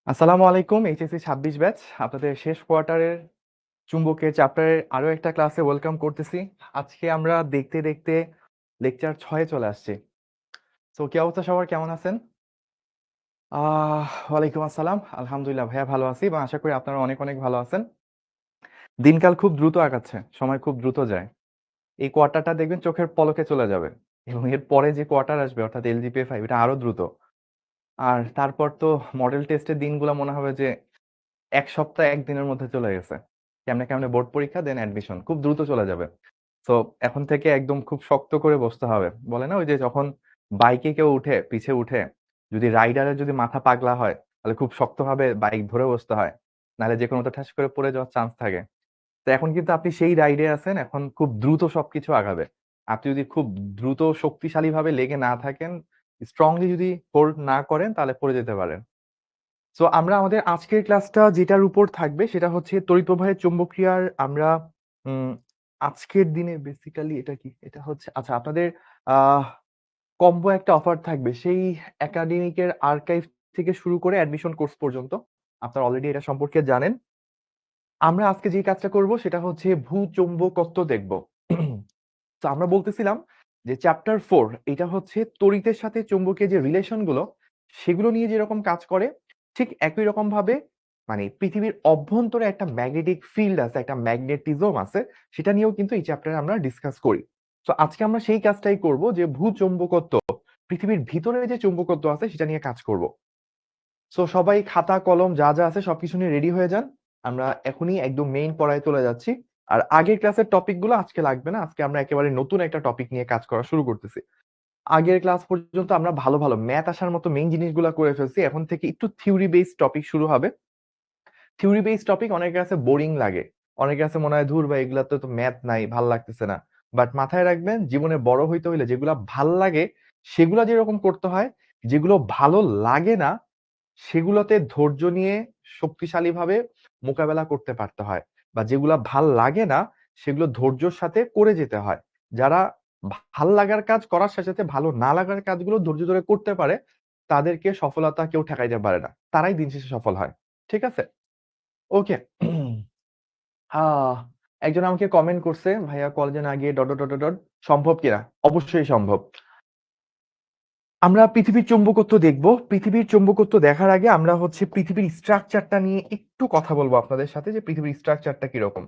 আসসালামু আলাইকুম HSC ২৬ batch আপনাদের শেষ কোয়ার্টারের চুম্বকের চ্যাপ্টারের আরো একটা ক্লাসে ওয়েলকাম করতেছি। আজকে আমরা দেখতে দেখতে লেকচার 6 এ চলে আসছি। তো কি অবস্থা সবার, কেমন আছেন? ওয়ালাইকুম আসসালাম। আলহামদুলিল্লাহ ভাইয়া ভালো আছি এবং আশা করি আপনারা অনেক অনেক ভালো আছেন। দিনকাল খুব দ্রুত আগাচ্ছে, সময় খুব দ্রুত যায়। এই কোয়ার্টারটা দেখবেন চোখের পলকে চলে যাবে এবং এর পরে যে কোয়ার্টার আসবে অর্থাৎ এলজিপিএ 5 এটা আরো দ্রুত। আর তারপর তো মডেল টেস্টের দিনগুলো মনে হবে যে ১ সপ্তাহ ১ দিনের মধ্যে চলে গেছে। কেমনে, কেমনে বোর্ড পরীক্ষা দেন অ্যাডমিশন। খুব দ্রুত চলে যাবে। সো এখন থেকে একদম খুব শক্ত করে বসতে হবে। বলে না ওই যে যখন বাইকে কেউ উঠে, পিছে উঠে, যদি রাইডারের যদি মাথা পাগলা হয়, তাহলে খুব শক্তভাবে বাইক ধরে বসতে হয়। নাহলে যেকোনোতে ঠাস করে পড়ে যাওয়ার চান্স থাকে। তো এখন কিন্তু আপনি সেই রাইডে আছেন, এখন খুব দ্রুত সবকিছু আগাবে। আপনি যদি খুব দ্রুত শক্তিশালীভাবে লেগে না থাকেন, স্ট্রংলি যদি হোল্ড না করেন তাহলে পড়ে যেতে পারেন। সো আমরা আমাদের আজকের ক্লাসটা যেটার উপর থাকবে সেটা হচ্ছে তড়িৎ প্রবাহের চৌম্বকীয়ার আমরা উম, আজকের দিনে বেসিক্যালি এটা কি, এটা হচ্ছে আচ্ছা আপনাদের আহ কম্বো একটা অফার থাকবে সেই একাডেমিকের আর্কাইভ থেকে শুরু করে অ্যাডমিশন কোর্স পর্যন্ত। আপনারা অলরেডি এটা সম্পর্কে জানেন। আমরা আজকে যে কাজটা করব সেটা হচ্ছে ভূচৌম্বকত্ব দেখব। তো আমরা বলতেছিলাম যে চ্যাপ্টার 4 এটা হচ্ছে তড়িতের সাথে চৌম্বকীয় যে রিলেশন গুলো সেগুলো নিয়ে যেরকম কাজ করে ঠিক একই রকম ভাবে মানে পৃথিবীর অভ্যন্তরে একটা ম্যাগনেটিক ফিল্ড আছে, একটা ম্যাগনেটিজম আছে, সেটা নিয়েও কিন্তু এই চ্যাপ্টারে আমরা ডিসকাস করি। তো আজকে আমরা সেই কাজটাই করব যে ভূচৌম্বকত্ব, পৃথিবীর ভিতরে যে চৌম্বকত্ব আছে সেটা নিয়ে কাজ করব। সো সবাই খাতা কলম যা যা আছে সবকিছু নিয়ে রেডি হয়ে যান। আমরা এখনই একদম মেইন পড়ায় চলে যাচ্ছি। আর আগের ক্লাসের টপিকগুলো আজকে লাগবে না, আজকে আমরা একেবারে নতুন একটা টপিক নিয়ে কাজ করা শুরু করতেছি। আগের ক্লাস পর্যন্ত আমরা ভালো ভালো ম্যাথ আসার মতো মেইন জিনিসগুলো করে ফেলছি, এখন থেকে একটু থিওরি বেসড টপিক শুরু হবে। থিওরি বেসড টপিক অনেকের কাছে বোরিং লাগে, অনেকের কাছে মনে হয় ধুর ভাই এগুলাতে তো ম্যাথ নাই, ভাল লাগতেছে না। বাট মাথায় রাখবেন জীবনে বড় হইতে হইলে যেগুলা ভাল লাগে সেগুলা যেরকম করতে হয়, যেগুলো ভালো লাগে না সেগুলোতে ধৈর্য নিয়ে শক্তিশালীভাবে মোকাবেলা করতে পারতে হয়, বা যেগুলা ভাল লাগে না সেগুলো ধৈর্যের সাথে করে যেতে হয়। যারা ভাল লাগার কাজ করার সাথে সাথে ভালো না লাগার কাজগুলো ধৈর্য ধরে করতে পারে তাদেরকে সফলতা কেউ ঠেকাইতে পারে না, তারাই দিন শেষে সফল হয়। ঠিক আছে? ওকে। আহ একজন আমাকে কমেন্ট করছে ভাইয়া কলেজে না গিয়ে ডট ডট ডট ডট সম্ভব কিনা। অবশ্যই সম্ভব। আমরা পৃথিবীর চৌম্বকত্ব দেখব। পৃথিবীর চৌম্বকত্ব দেখার আগে আমরা হচ্ছে পৃথিবীর স্ট্রাকচারটা নিয়ে একটু কথা বলবো আপনাদের সাথে যে পৃথিবীর স্ট্রাকচারটা কিরকম।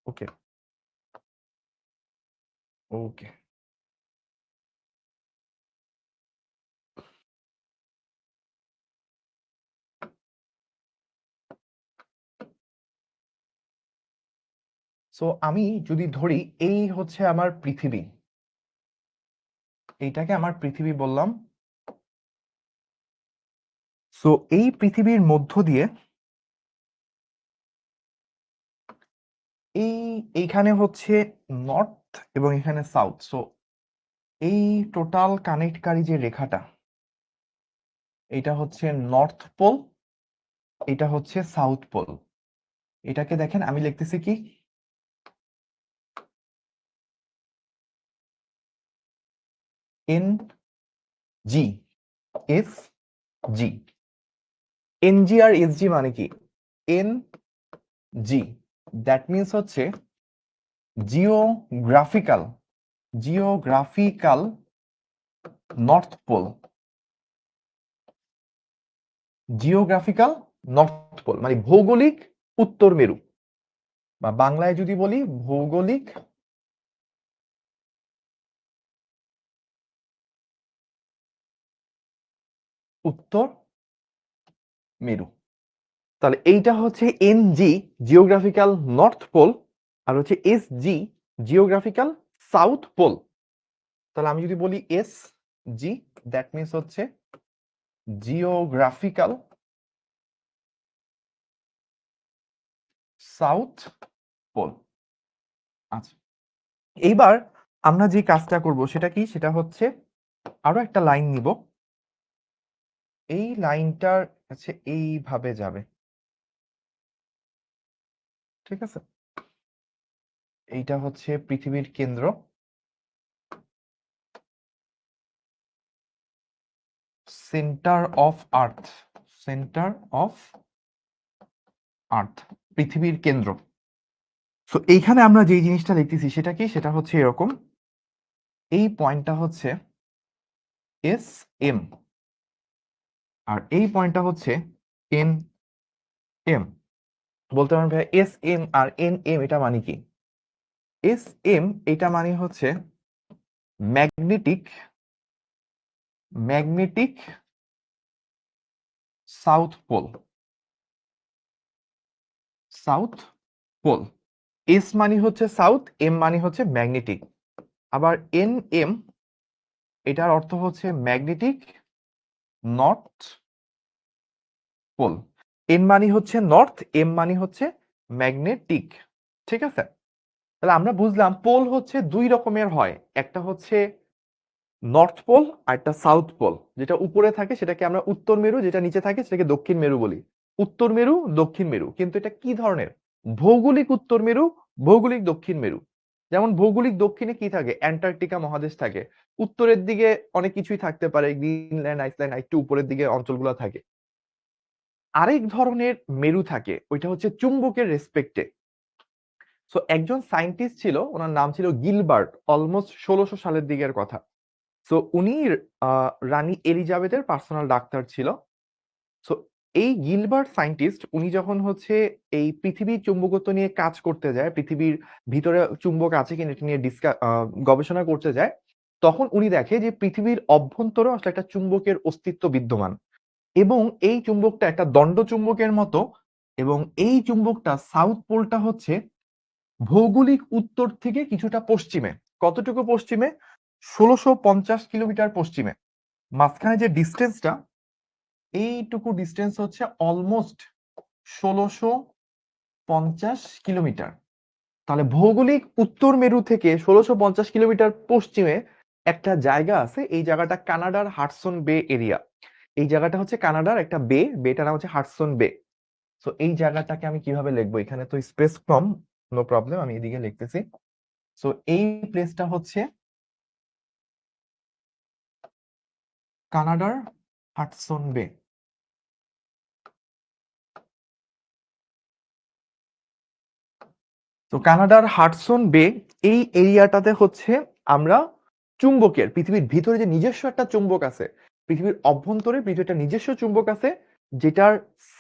ওকে, ওকে। সো আমি যদি ধরি এই হচ্ছে আমার পৃথিবী, এইটাকে আমার পৃথিবী বললাম। সো এই পৃথিবীর মধ্য দিয়ে এই এইখানে হচ্ছে নর্থ এবং এখানে সাউথ। সো এই টোটাল কানেক্টকারী যে রেখাটা, এটা হচ্ছে নর্থ পোল, এটা হচ্ছে সাউথ পোল। এটাকে দেখেন আমি লিখতেছি কি N G, S G. NG আর এসজি মানে কি? এন জি, দ্যাট মিনস হচ্ছে geographical, geographical north pole, geographical north pole মানে ভৌগোলিক উত্তর মেরু, বা বাংলায় যদি বলি ভৌগোলিক উত্তর মেরু। তাহলে এইটা হচ্ছে এনজি, জিওগ্রাফিক্যাল নর্থ পোল, আর হচ্ছে এসজি, জিওগ্রাফিক্যাল সাউথ পোল। তাহলে আমি যদি বলি এস জি, দ্যাট মিনস হচ্ছে জিওগ্রাফিক্যাল সাউথ পোল। আচ্ছা, এইবার আমরা যে কাজটা করব সেটা কি, সেটা হচ্ছে আরো একটা লাইন নিব, এই লাইনটার কাছে এইভাবে যাবে। ঠিক আছে? এইটা হচ্ছে পৃথিবীর কেন্দ্র, centre of earth, centre of earth, পৃথিবীর কেন্দ্র। সো এইখানে আমরা যেই জিনিসটা দেখতেছি সেটা কি, সেটা হচ্ছে এরকম, এই পয়েন্টটা হচ্ছে এস এম আর এই পয়েন্টটা হচ্ছে এন এম। বলতে পারেন ভাই এস এম আর এন এম এটা মানে কি? এস এম এটা মানে হচ্ছে magnetic, magnetic south pole, south pole. S মানে হচ্ছে সাউথ, এম মানে হচ্ছে ম্যাগনেটিক। আবার এন এম এটার অর্থ হচ্ছে ম্যাগনেটিক নর্থ পোল। এন মানে হচ্ছে নর্থ, এম মানে হচ্ছে ম্যাগনেটিক। ঠিক আছে, তাহলে আমরা বুঝলাম পোল হচ্ছে দুই রকমের হয়, একটা হচ্ছে নর্থ পোল আর একটা সাউথ পোল। যেটা উপরে থাকে সেটাকে আমরা উত্তর মেরু, যেটা নিচে থাকে সেটাকে দক্ষিণ মেরু বলি। উত্তর মেরু, দক্ষিণ মেরু, কিন্তু এটা কি ধরনের? ভৌগোলিক উত্তর মেরু, ভৌগোলিক দক্ষিণ মেরু। যেমন ভৌগোলিক দক্ষিণে কি থাকে? অ্যান্টার্কটিকা মহাদেশ থাকে। উত্তরের দিকে অনেক কিছুই থাকতে পারে, গ্রিনল্যান্ড, আইসল্যান্ড, একটু উপরের দিকে অঞ্চলগুলো থাকে। আরেক ধরনের মেরু থাকে, ওইটা হচ্ছে চুম্বকের রেসপেক্টে। সো একজন সায়েন্টিস্ট ছিল, ওনার নাম ছিল গিলবার্ট, অলমোস্ট 1600 সালের দিকের কথা। সো উনি রানী এলিজাবেথের পার্সোনাল ডাক্তার ছিল। সো এই গিলবার্ট সায়েন্টিস্ট উনি যখন হচ্ছে এই পৃথিবীর চুম্বকত্ব নিয়ে কাজ করতে যায়, পৃথিবীর ভিতরে চুম্বক আছে কিনা এটা নিয়ে গবেষণা করতে যায়, তখন উনি দেখে যে পৃথিবীর অভ্যন্তরে আসলে একটা চুম্বকের অস্তিত্ব বিদ্যমান এবং এই চুম্বকটা একটা দণ্ড চুম্বকের মতো। এবং এই চুম্বকটা সাউথ পোলটা হচ্ছে ভৌগোলিক উত্তর থেকে কিছুটা পশ্চিমে। কতটুকু পশ্চিমে? 1650 কিলোমিটার পশ্চিমে। মাঝখানে যে ডিস্টেন্সটা, এইটুকু ডিস্টেন্স হচ্ছে অলমোস্ট 1650 কিলোমিটার। তাহলে ভৌগোলিক উত্তর মেরু থেকে 1650 কিলোমিটার পশ্চিমে একটা জায়গা আছে, এই জায়গাটা কানাডার হাডসন বে এরিয়া। এই জায়গাটা হচ্ছে কানাডার একটা বে, বেটার নাম হচ্ছে হাডসন বে। সো এই জায়গাটাকে আমি কিভাবে লিখবো? এখানে তো স্পেস কম, নো প্রবলেম, আমি এদিকে লিখতেছি। সো এই প্লেসটা হচ্ছে কানাডার হাডসন বে। তো কানাডার হাডসন বে, এই এরিয়াটাতে হচ্ছে আমরা চুম্বকের, পৃথিবীর ভিতরে যে নিজস্ব একটা চুম্বক আছে, পৃথিবীর অভ্যন্তরে পৃথিবীর একটা নিজস্ব চুম্বক আছে, যেটার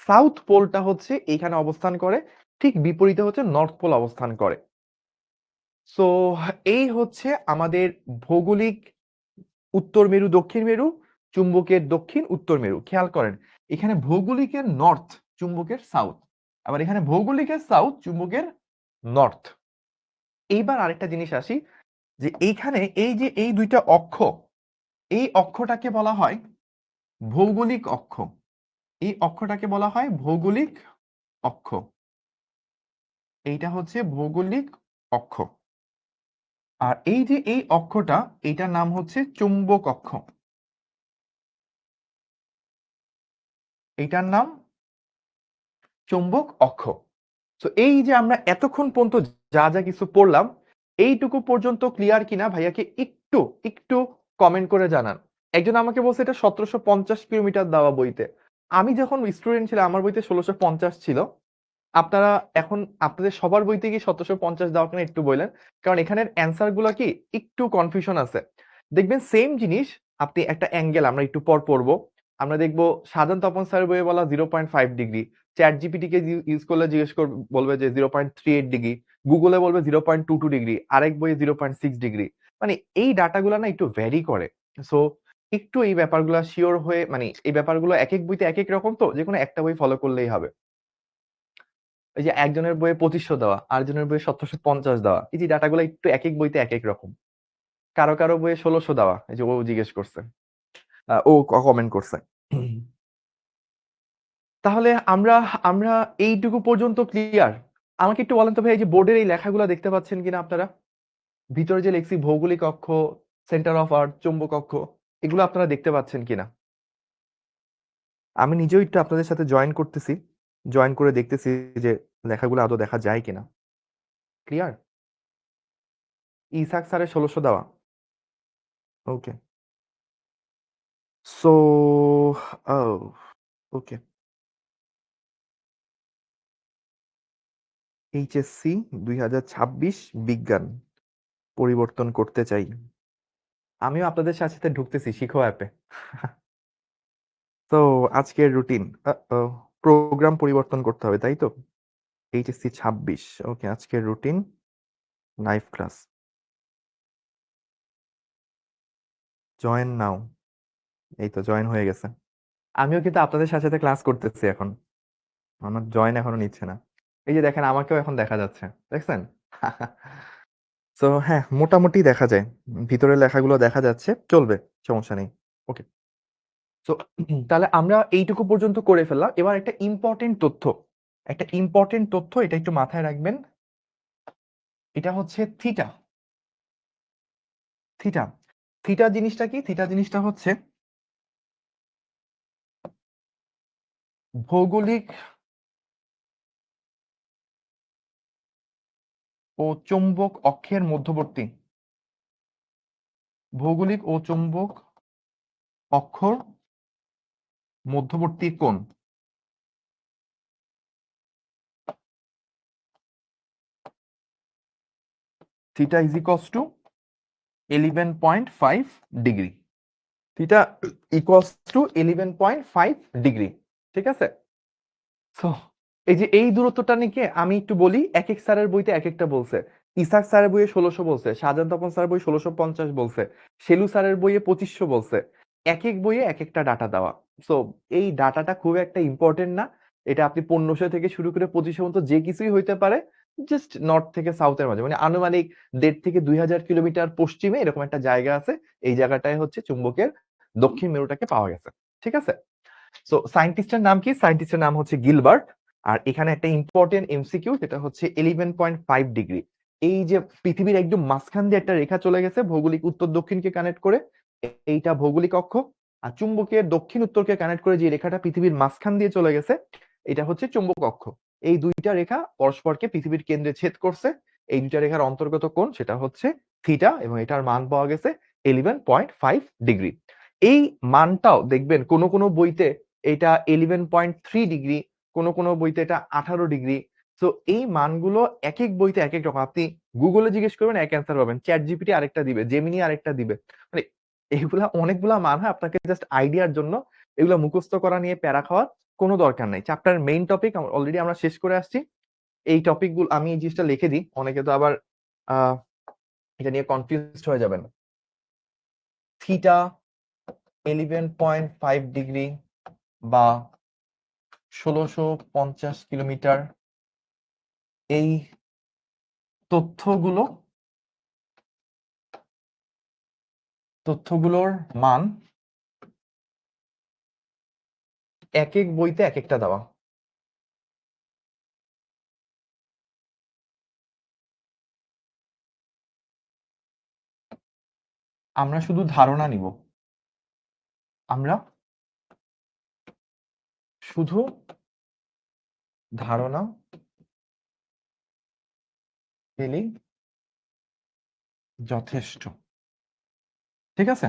সাউথ পোলটা হচ্ছে এইখানে অবস্থান করে, ঠিক বিপরীতে হচ্ছে নর্থ পোল অবস্থান করে। সো এই হচ্ছে আমাদের ভৌগোলিক উত্তর মেরু, দক্ষিণ মেরু, চুম্বকের দক্ষিণ, উত্তর মেরু। খেয়াল করেন এখানে ভৌগোলিকের নর্থ, চুম্বকের সাউথ, আবার এখানে ভৌগোলিকের সাউথ, চুম্বকের নর্থ। এইবার আরেকটা জিনিস আসি, যে এইখানে এই যে এই দুইটা অক্ষ, এই অক্ষটাকে বলা হয় ভৌগোলিক অক্ষ। এই অক্ষটাকে বলা হয় ভৌগোলিক অক্ষ। এইটা হচ্ছে ভৌগোলিক অক্ষ। আর এই যে এই অক্ষটা, এইটার নাম হচ্ছে চুম্বক অক্ষ। এইটার নাম চুম্বক অক্ষ। তো এই যে আমরা এতক্ষণ পর্যন্ত যা যা কিছু পড়লাম, এইটুকু পর্যন্ত ক্লিয়ার কিনা ভাইয়াকে একটু একটু কমেন্ট করে জানান। একজন আমাকে বলছে এটা 1750 কিলোমিটার দেওয়া বইতে। আমি যখন স্টুডেন্ট ছিলাম আমার বইতে 1650 ছিল। আপনারা এখন আপনাদের সবার বইতে কি 1750 দেওয়া কিনা একটু বললেন, কারণ এখানের অ্যান্সার গুলা কি একটু কনফিউশন আছে। দেখবেন সেম জিনিস আপনি একটা অ্যাঙ্গেল আমরা একটু পর পড়বো, আমরা দেখবো সাজান তপন স্যারের বইয়ে বলা 0.5 ডিগ্রি, চ্যাট জিপিটি কে ইউজ করলে জিজ্ঞেস করবে, বলবে যে 0.38 ডিগ্রি, গুগলে বলবে 0.22 ডিগ্রি, আরেক বইয়ে 0.6 ডিগ্রি। মানে এই ডাটাগুলো না একটু ভ্যারি করে। সো একটু এই ব্যাপারগুলো শিওর হয়ে, মানে এই ব্যাপারগুলো এক এক বইতে এক এক রকম, তো যে কোনো একটা বই ফলো করলেই হবে। ওই যে একজনের বইয়ে 2500 দেওয়া, আরেকজনের বইয়ে 1750 দেওয়া, এই যে ডাটাগুলো একটু এক এক বইতে এক এক রকম। কারো কারো বইয়ে 1600 দেওয়া, এই যে ও জিজ্ঞেস করছে, ও কমেন্ট করছে। তাহলে আমরা আমরা এইটুকু পর্যন্ত ক্লিয়ার। আমাকে একটু বলেন তো ভাই, এই যে বোর্ডের এই লেখাগুলো দেখতে পাচ্ছেন কিনা আপনারা? ভিতরে যে লিখছি ভৌগোলিক অক্ষ, সেন্টার অফ আর্থ, চুম্বক অক্ষ, এগুলো আপনারা দেখতে পাচ্ছেন কিনা? আমি নিজেও একটু আপনাদের সাথে জয়েন করতেছি, জয়েন করে দেখতেছি যে লেখাগুলো আদৌ দেখা যায় কিনা। ক্লিয়ার? ইসাক স্যারের 1600 দেওয়া। ওকে। সো ওকে, এইচএসসি 2026 বিজ্ঞান পরিবর্তন করতে চাই। আমিও আপনাদের সাথে ঢুকতেছি শিখো অ্যাপে। তো আজকের রুটিন প্রোগ্রাম পরিবর্তন করতে হবে, তাই তো? এইচএসসি 26, ওকে, আজকের রুটিন লাইভ ক্লাস, জয়েন নাও। এই তো জয়েন হয়ে গেছে। আমিও কিন্তু আপনাদের সাথে ক্লাস করতেছি এখন, আমার জয়েন এখনো নিচ্ছে না। এই যে দেখেন, আমাকেও এখন দেখা যাচ্ছে, দেখছেন? তো হ্যাঁ, মোটামুটি দেখা যায়, ভিতরের লেখাগুলো দেখা যাচ্ছে, চলবে, সমস্যা নেই। ওকে, তো তাহলে আমরা এইটুকু পর্যন্ত করে ফেললাম। এবার একটা ইম্পর্টেন্ট তথ্য, এটা একটু মাথায় রাখবেন। এটা হচ্ছে থিটা। থিটা থিটা জিনিসটা কি? থিটা জিনিসটা হচ্ছে ভৌগোলিক ও চৌম্বক অক্ষের মধ্যবর্তী, ভৌগোলিক ও চৌম্বক অক্ষর মধ্যবর্তী কোণ। Theta is equals to 11.5 degree. Theta equals to 11.5 degree, ঠিক আছে? So, এই যে এই দূরত্বটা নিয়ে আমি একটু বলি, এক এক স্যারের বইতে এক একটা বলছে। ইসাক স্যারের বইয়ে 1600 বলছে, শাহজাহান তপন স্যারের বই 1650 বলছে, শেলু স্যারের বইয়ে 2500 বলছে। এক এক বইয়ে এক একটা ডাটা দেওয়া। সো এই ডাটাটা খুব একটা ইম্পর্টেন্ট না। এটা আপনি 1500 থেকে শুরু করে 2500 পর্যন্ত যে কিছুই হইতে পারে, জাস্ট নর্থ থেকে সাউথের মাঝে, মানে আনুমানিক 1.5 থেকে 2000 কিলোমিটার পশ্চিমে এরকম একটা জায়গা আছে। এই জায়গাটায় হচ্ছে চুম্বকের দক্ষিণ মেরুটাকে পাওয়া গেছে, ঠিক আছে? সো সায়েন্টিস্টের নাম কি? সায়েন্টিস্টের নাম হচ্ছে গিলবার্ট। আর এখানে একটা ইম্পর্টেন্ট এমসিকিউ, যেটা হচ্ছে 11.5 ডিগ্রি। এই যে পৃথিবীর একদম মাঝখান দিয়ে একটা রেখা চলে গেছে ভৌগোলিক উত্তর দক্ষিণকে কানেক্ট করে, এইটা ভৌগোলিক অক্ষ। আর চুম্বকের দক্ষিণ উত্তরকে কানেক্ট করে যে রেখাটা পৃথিবীর মাঝখান দিয়ে চলে গেছে, এটা হচ্ছে চুম্বক অক্ষ। এই দুইটা রেখা পরস্পরকে পৃথিবীর কেন্দ্রে ছেদ করছে। এই দুইটা রেখার অন্তর্গত কোণ সেটা হচ্ছে থিটা, এবং এটার মান পাওয়া গেছে 11.5 ডিগ্রি। এই মানটাও দেখবেন কোন কোন বইতে এটা 11.3 ডিগ্রি, কোন কোন বইতে এটা 18 ডিগ্রি। তো এই মানগুলো এক এক বইতে এক এক রকম। আপনি গুগলে জিজ্ঞেস করবেন, এক অ্যান্সার পাবেন, চ্যাট জিপিটি আরেকটা দিবে, জেমিনি আরেকটা দিবে। মানে এগুলা অনেকগুলা মান হয়, আপনাকে জাস্ট আইডিয়ার জন্য। এগুলো মুখস্থ করা নিয়ে প্যারা খাওয়ার কোনো দরকার নাই। চ্যাপ্টারের মেইন টপিক অলরেডি আমরা শেষ করে আসছি। এই টপিকগুলো আমি এই জিনিসটা লিখে দিই, অনেকে তো আবার আহ এটা নিয়ে কনফিউজড হয়ে যাবেন। থিটা 11.5 ডিগ্রি বা 1650 কিলোমিটার, এই তথ্যগুলোর মান এক এক বইতে এক একটা দেওয়া। আমরা শুধু ধারণা নিব, আমরা শুধু ধারণা পেলেই যথেষ্ট, ঠিক আছে?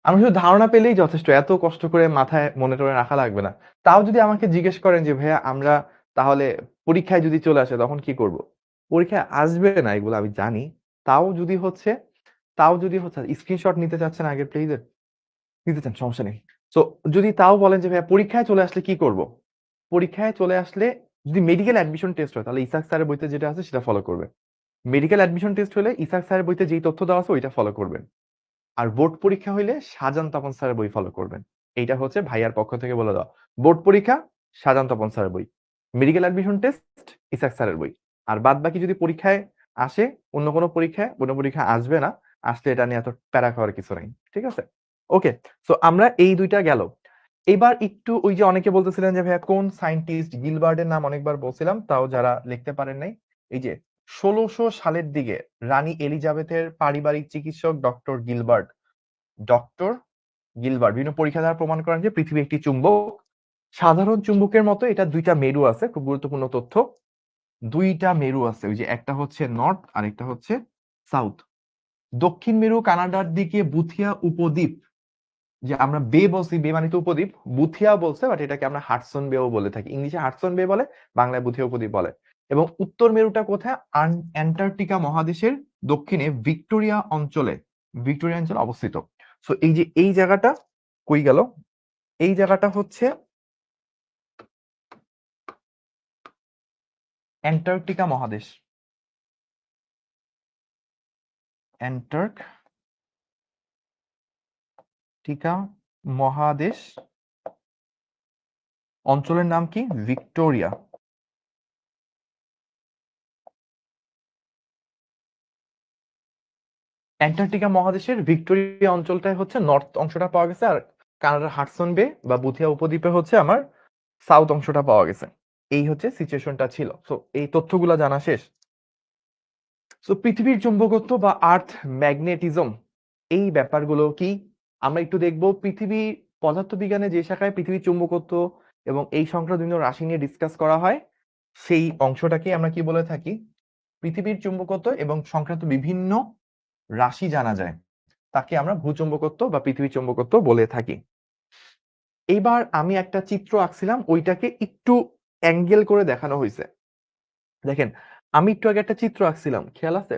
আমরা শুধু ধারণা পেলেই যথেষ্ট, এত কষ্ট করে মাথায় মনে টনে রাখা লাগবে না। তাও যদি আমাকে জিজ্ঞেস করেন যে ভাইয়া আমরা তাহলে পরীক্ষায় যদি চলে আসে তখন কি করব? পরীক্ষায় আসবে না এগুলো আমি জানি। তাও যদি হচ্ছে স্ক্রিনশট নিতে চাচ্ছেন আগের পেজের, নিতে চান, সমস্যা নেই। তো যদি তাও বলেন যে ভাইয়া পরীক্ষায় চলে আসলে কি করব? পরীক্ষায় চলে আসলে যদি মেডিকেল অ্যাডমিশন টেস্ট হয়, তাহলে ইসাক স্যারের বইতে যেটা আছে সেটা ফলো করবে। মেডিকেল অ্যাডমিশন টেস্ট হলে ইসাক স্যারের বইতে যেই তথ্য দেওয়া আছে ওইটা ফলো করবেন। আর বোর্ড পরীক্ষা হইলে শাহজাহান তপন স্যারের বই ফলো করবেন। এইটা হচ্ছে ভাইয়ার পক্ষ থেকে বলে দেওয়া। বোর্ড পরীক্ষা শাহজাহান তপন স্যারের বই, মেডিকেল অ্যাডমিশন টেস্ট ইসাক স্যারের বই। আর বাদ বাকি যদি পরীক্ষায় আসে, অন্য কোনো পরীক্ষা আসবে না, আসলে এটা নিয়ে এত প্যারা খাওয়ার কিছু নাই, ঠিক আছে? ওকে, সো আমরা এই দুইটা গেল। এবার একটু ওই যে অনেকে বলতেছিলেন যে ভাইয়া কোন সায়েন্টিস্ট, গিলবার্টের নাম অনেকবার বলছিলাম, তাও যারা লিখতে পারেন নাই, এই যে 1600 সালের দিকে রানী এলিজাবেথের পারিবারিক চিকিৎসক ডক্টর গিলবার্ট বিভিন্ন পরীক্ষা দ্বারা প্রমাণ করেন যে পৃথিবী একটি চুম্বক। সাধারণ চুম্বকের মতো এটা দুইটা মেরু আছে, খুব গুরুত্বপূর্ণ তথ্য। দুইটা মেরু আছে, ওই যে একটা হচ্ছে নর্থ আর একটা হচ্ছে সাউথ। দক্ষিণ মেরু কানাডার দিকে বুথিয়া উপদ্বীপ, যে আমরা বে বলছি, বে মানে তো উপদ্বীপ, বুথিয়া বলছে, বাট এটাকে আমরা হাডসন বেও বলে থাকি। ইংলিশে হাডসন বে বলে, বাংলায় বুথিয়া উপদ্বীপ বলে। এবং উত্তর মেরুটা কোথায়? অ্যান্টার্কটিকা মহাদেশের দক্ষিণে ভিক্টোরিয়া অঞ্চলে, ভিক্টোরিয়া অঞ্চলে অবস্থিত। সো এই যে এই জায়গাটা কই গেল, এই জায়গাটা হচ্ছে অ্যান্টার্কটিকা মহাদেশ। অ্যান্টার্কটিকা মহাদেশ, অঞ্চলের নাম কি? ভিক্টোরিয়া। অ্যান্টার্কটিকা মহাদেশের ভিক্টোরিয়া অঞ্চলটায় হচ্ছে নর্থ অংশটা পাওয়া গেছে, আর কানাডার হাডসন বে বা বুথিয়া উপদ্বীপে হচ্ছে আমার সাউথ অংশটা পাওয়া গেছে। এই হচ্ছে সিচুয়েশনটা ছিল। সো এই তথ্যগুলো জানা শেষ। সো পৃথিবীর চুম্বকত্ব বা আর্থ ম্যাগনেটিজম, এই ব্যাপারগুলো কি আমরা একটু দেখব। পৃথিবী পদার্থবিজ্ঞানে যে শাখায় পৃথিবীর চুম্বকত্ব এবং এই সংক্রান্ত বিভিন্ন রাশি নিয়ে ডিসকাস করা হয়, সেই অংশটাকে আমরা কি বলে থাকি? পৃথিবীর চুম্বকত্ব এবং সংক্রান্ত বিভিন্ন রাশি জানা যায়, তাকে আমরা ভূচুম্বকত্ব বা পৃথিবী চুম্বকত্ব বলে থাকি। এইবার আমি একটা চিত্র আঁকছিলাম, ওইটাকে একটু অ্যাঙ্গেল করে দেখানো হয়েছে। দেখেন, আমি একটু আগে একটা চিত্র আঁকছিলাম, খেয়াল আছে?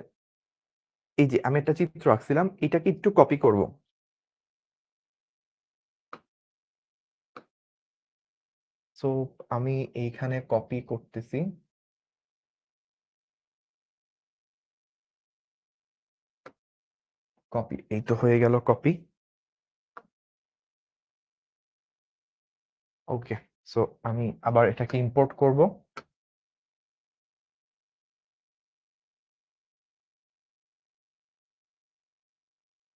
এই যে আমি একটা চিত্র আঁকছিলাম, এটাকে একটু কপি করব। সো আমি এইখানে কপি করতেছি। কপি, এই তো হয়ে গেল কপি। ওকে, সো আমি আবার এটাকে ইম্পোর্ট করব।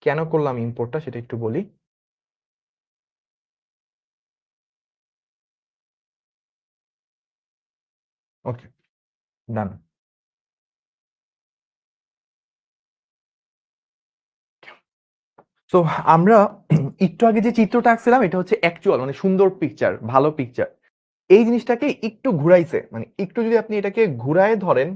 কেন করলাম ইম্পোর্টটা সেটা একটু বলি। ওকে, ডান। সো আমরা একটু আগে যে চিত্রটা আঁকছিলাম, এটা হচ্ছে অ্যাকচুয়াল, মানে সুন্দর পিকচার, ভালো পিকচার। এই জিনিসটাকে একটু ঘুরাইছে, মানে একটু যদি আপনি এটাকে ঘুরায় ধরেন,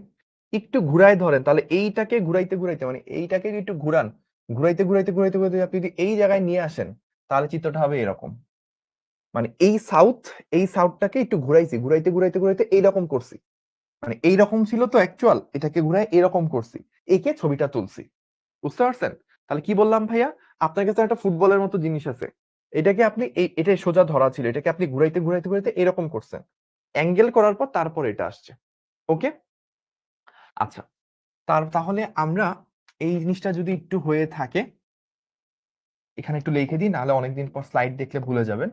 একটু ঘুরায় ধরেন, তাহলে এইটাকে ঘুরাইতে ঘুরাইতে, মানে এইটাকে যদি একটু ঘুরান, ঘুরাইতে ঘুরাইতে ঘুরাইতে ঘুরাইতে আপনি যদি এই জায়গায় নিয়ে আসেন, তাহলে চিত্রটা হবে এরকম। মানে এই সাউথটাকে একটু ঘুরাইছি, ঘুরাইতে ঘুরাইতে ঘুরাইতে এইরকম করছি। মানে এইরকম ছিল তো অ্যাকচুয়াল, এটাকে ঘুরায় এরকম করছি, একে ছবিটা তুলছি। বুঝতে পারছেন? তাহলে কি বললাম ভাইয়া? আপনার কাছে একটা ফুটবলের মতো জিনিস আছে, এটাকে আপনি এটা সোজা ধরা ছিল, এটাকে আপনি ঘুরাইতে ঘুরাইতে ঘুরাইতে এরকম করছেন, অ্যাঙ্গেল করার পর তারপর এটা আসছে। ওকে, আচ্ছা। তাহলে আমরা এই জিনিসটা যদি একটু হয়ে থাকে, এখানে একটু লিখে দিই, নাহলে অনেকদিন পর স্লাইড দেখলে ভুলে যাবেন।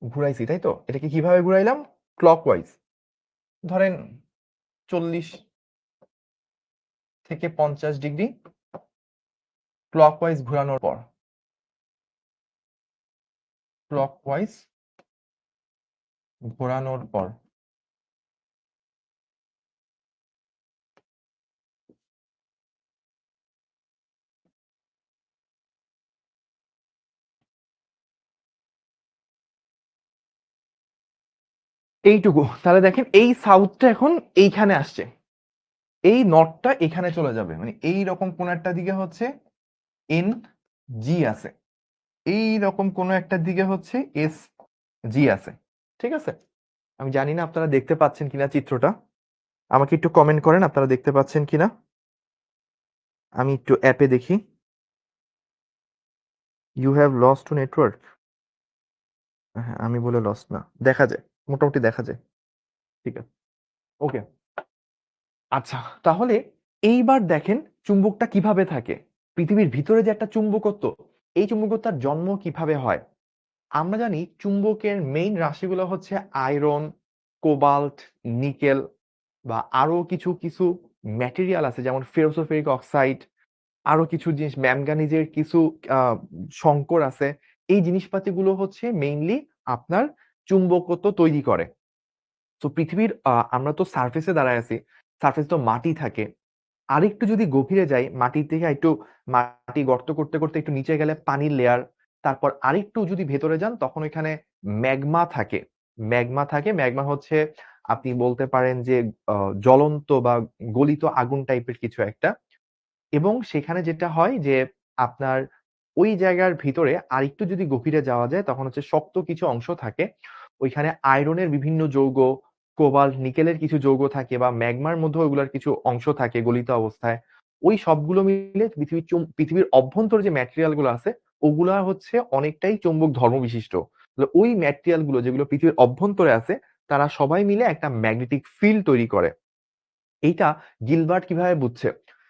ঘুরাইছি তাই তো, এটাকে কিভাবে ঘুরাইলাম? ক্লকওয়াইজ, ধরেন 40 থেকে 50 ডিগ্রি ক্লকওয়াইজ ঘোরানোর পর, ক্লকওয়াইজ ঘোরানোর পর এইটুকু, তাহলে দেখেন এই সাউথটা এখন এইখানে আসছে, এই নর্থটা এখানে চলে যাবে, মানে এই রকম কোন একটা দিকে হচ্ছে এন জি আছে, এই রকম কোন একটা দিকে হচ্ছে এস জি আছে। ঠিক আছে, আমি জানি না আপনারা দেখতে পাচ্ছেন কিনা চিত্রটা, আমাকে একটু কমেন্ট করেন আপনারা দেখতে পাচ্ছেন কিনা। আমি একটু অ্যাপে দেখি। You have lost to network. হ্যাঁ, আমি বলে লস্ট না, দেখা যায়, মোটামুটি দেখা যায়। ঠিক আছে, ওকে। আচ্ছা, তাহলে এইবার দেখেন চুম্বকটা কিভাবে থাকে, পৃথিবীর ভিতরে যে একটা চুম্বকত্ব, এই চুম্বকত্বের জন্ম কিভাবে হয়। আমরা জানি চুম্বকের মেইন রাশিগুলো হচ্ছে আয়রন, কোবাল্ট, নিকেল, বা আরো কিছু কিছু ম্যাটেরিয়াল আছে, যেমন ফেরোসোফেরিক অক্সাইড, আরো কিছু জিনিস, ম্যাঙ্গানিজের কিছু আহ, সংকর আছে। এই জিনিসপাতিগুলো হচ্ছে মেইনলি আপনার চুম্বকত্ব তৈরি করে। তো পৃথিবীর আমরা তো সারফেসে দাঁড়ায় আছি, সারফেস তো মাটি থাকে। আরেকটু যদি গভীরে যাই, মাটির থেকে একটু, মাটি গর্ত করতে করতে একটু নিচে গেলে পানির লেয়ার, তারপর আরেকটু যদি ভেতরে যান তখন ওইখানে ম্যাগমা থাকে। ম্যাগমা থাকে, ম্যাগমা হচ্ছে আপনি বলতে পারেন যে জ্বলন্ত বা গলিত আগুন টাইপের কিছু একটা। এবং সেখানে যেটা হয় যে আপনার ওই জায়গার ভিতরে আরেকটু যদি গভীরে যাওয়া যায় তখন হচ্ছে শক্ত কিছু অংশ থাকে। ওইখানে আয়রনের বিভিন্ন যৌগ, কোবাল্ট, নিকেলের কিছু যৌগ থাকে বা ম্যাগমার মধ্যেও ওগুলার কিছু অংশ থাকে গলিত অবস্থায়। ওই সবগুলো মিলে পৃথিবীর অভ্যন্তরে যে ম্যাটেরিয়াল গুলো আছে ওগুলা হচ্ছে অনেকটাই চৌম্বক ধর্ম বিশিষ্ট। ওই ম্যাটেরিয়াল গুলো যেগুলো পৃথিবীর অভ্যন্তরে আছে তারা সবাই মিলে একটা ম্যাগনেটিক ফিল্ড তৈরি করে। এইটা গিলবার্ট কিভাবে বুঝছে?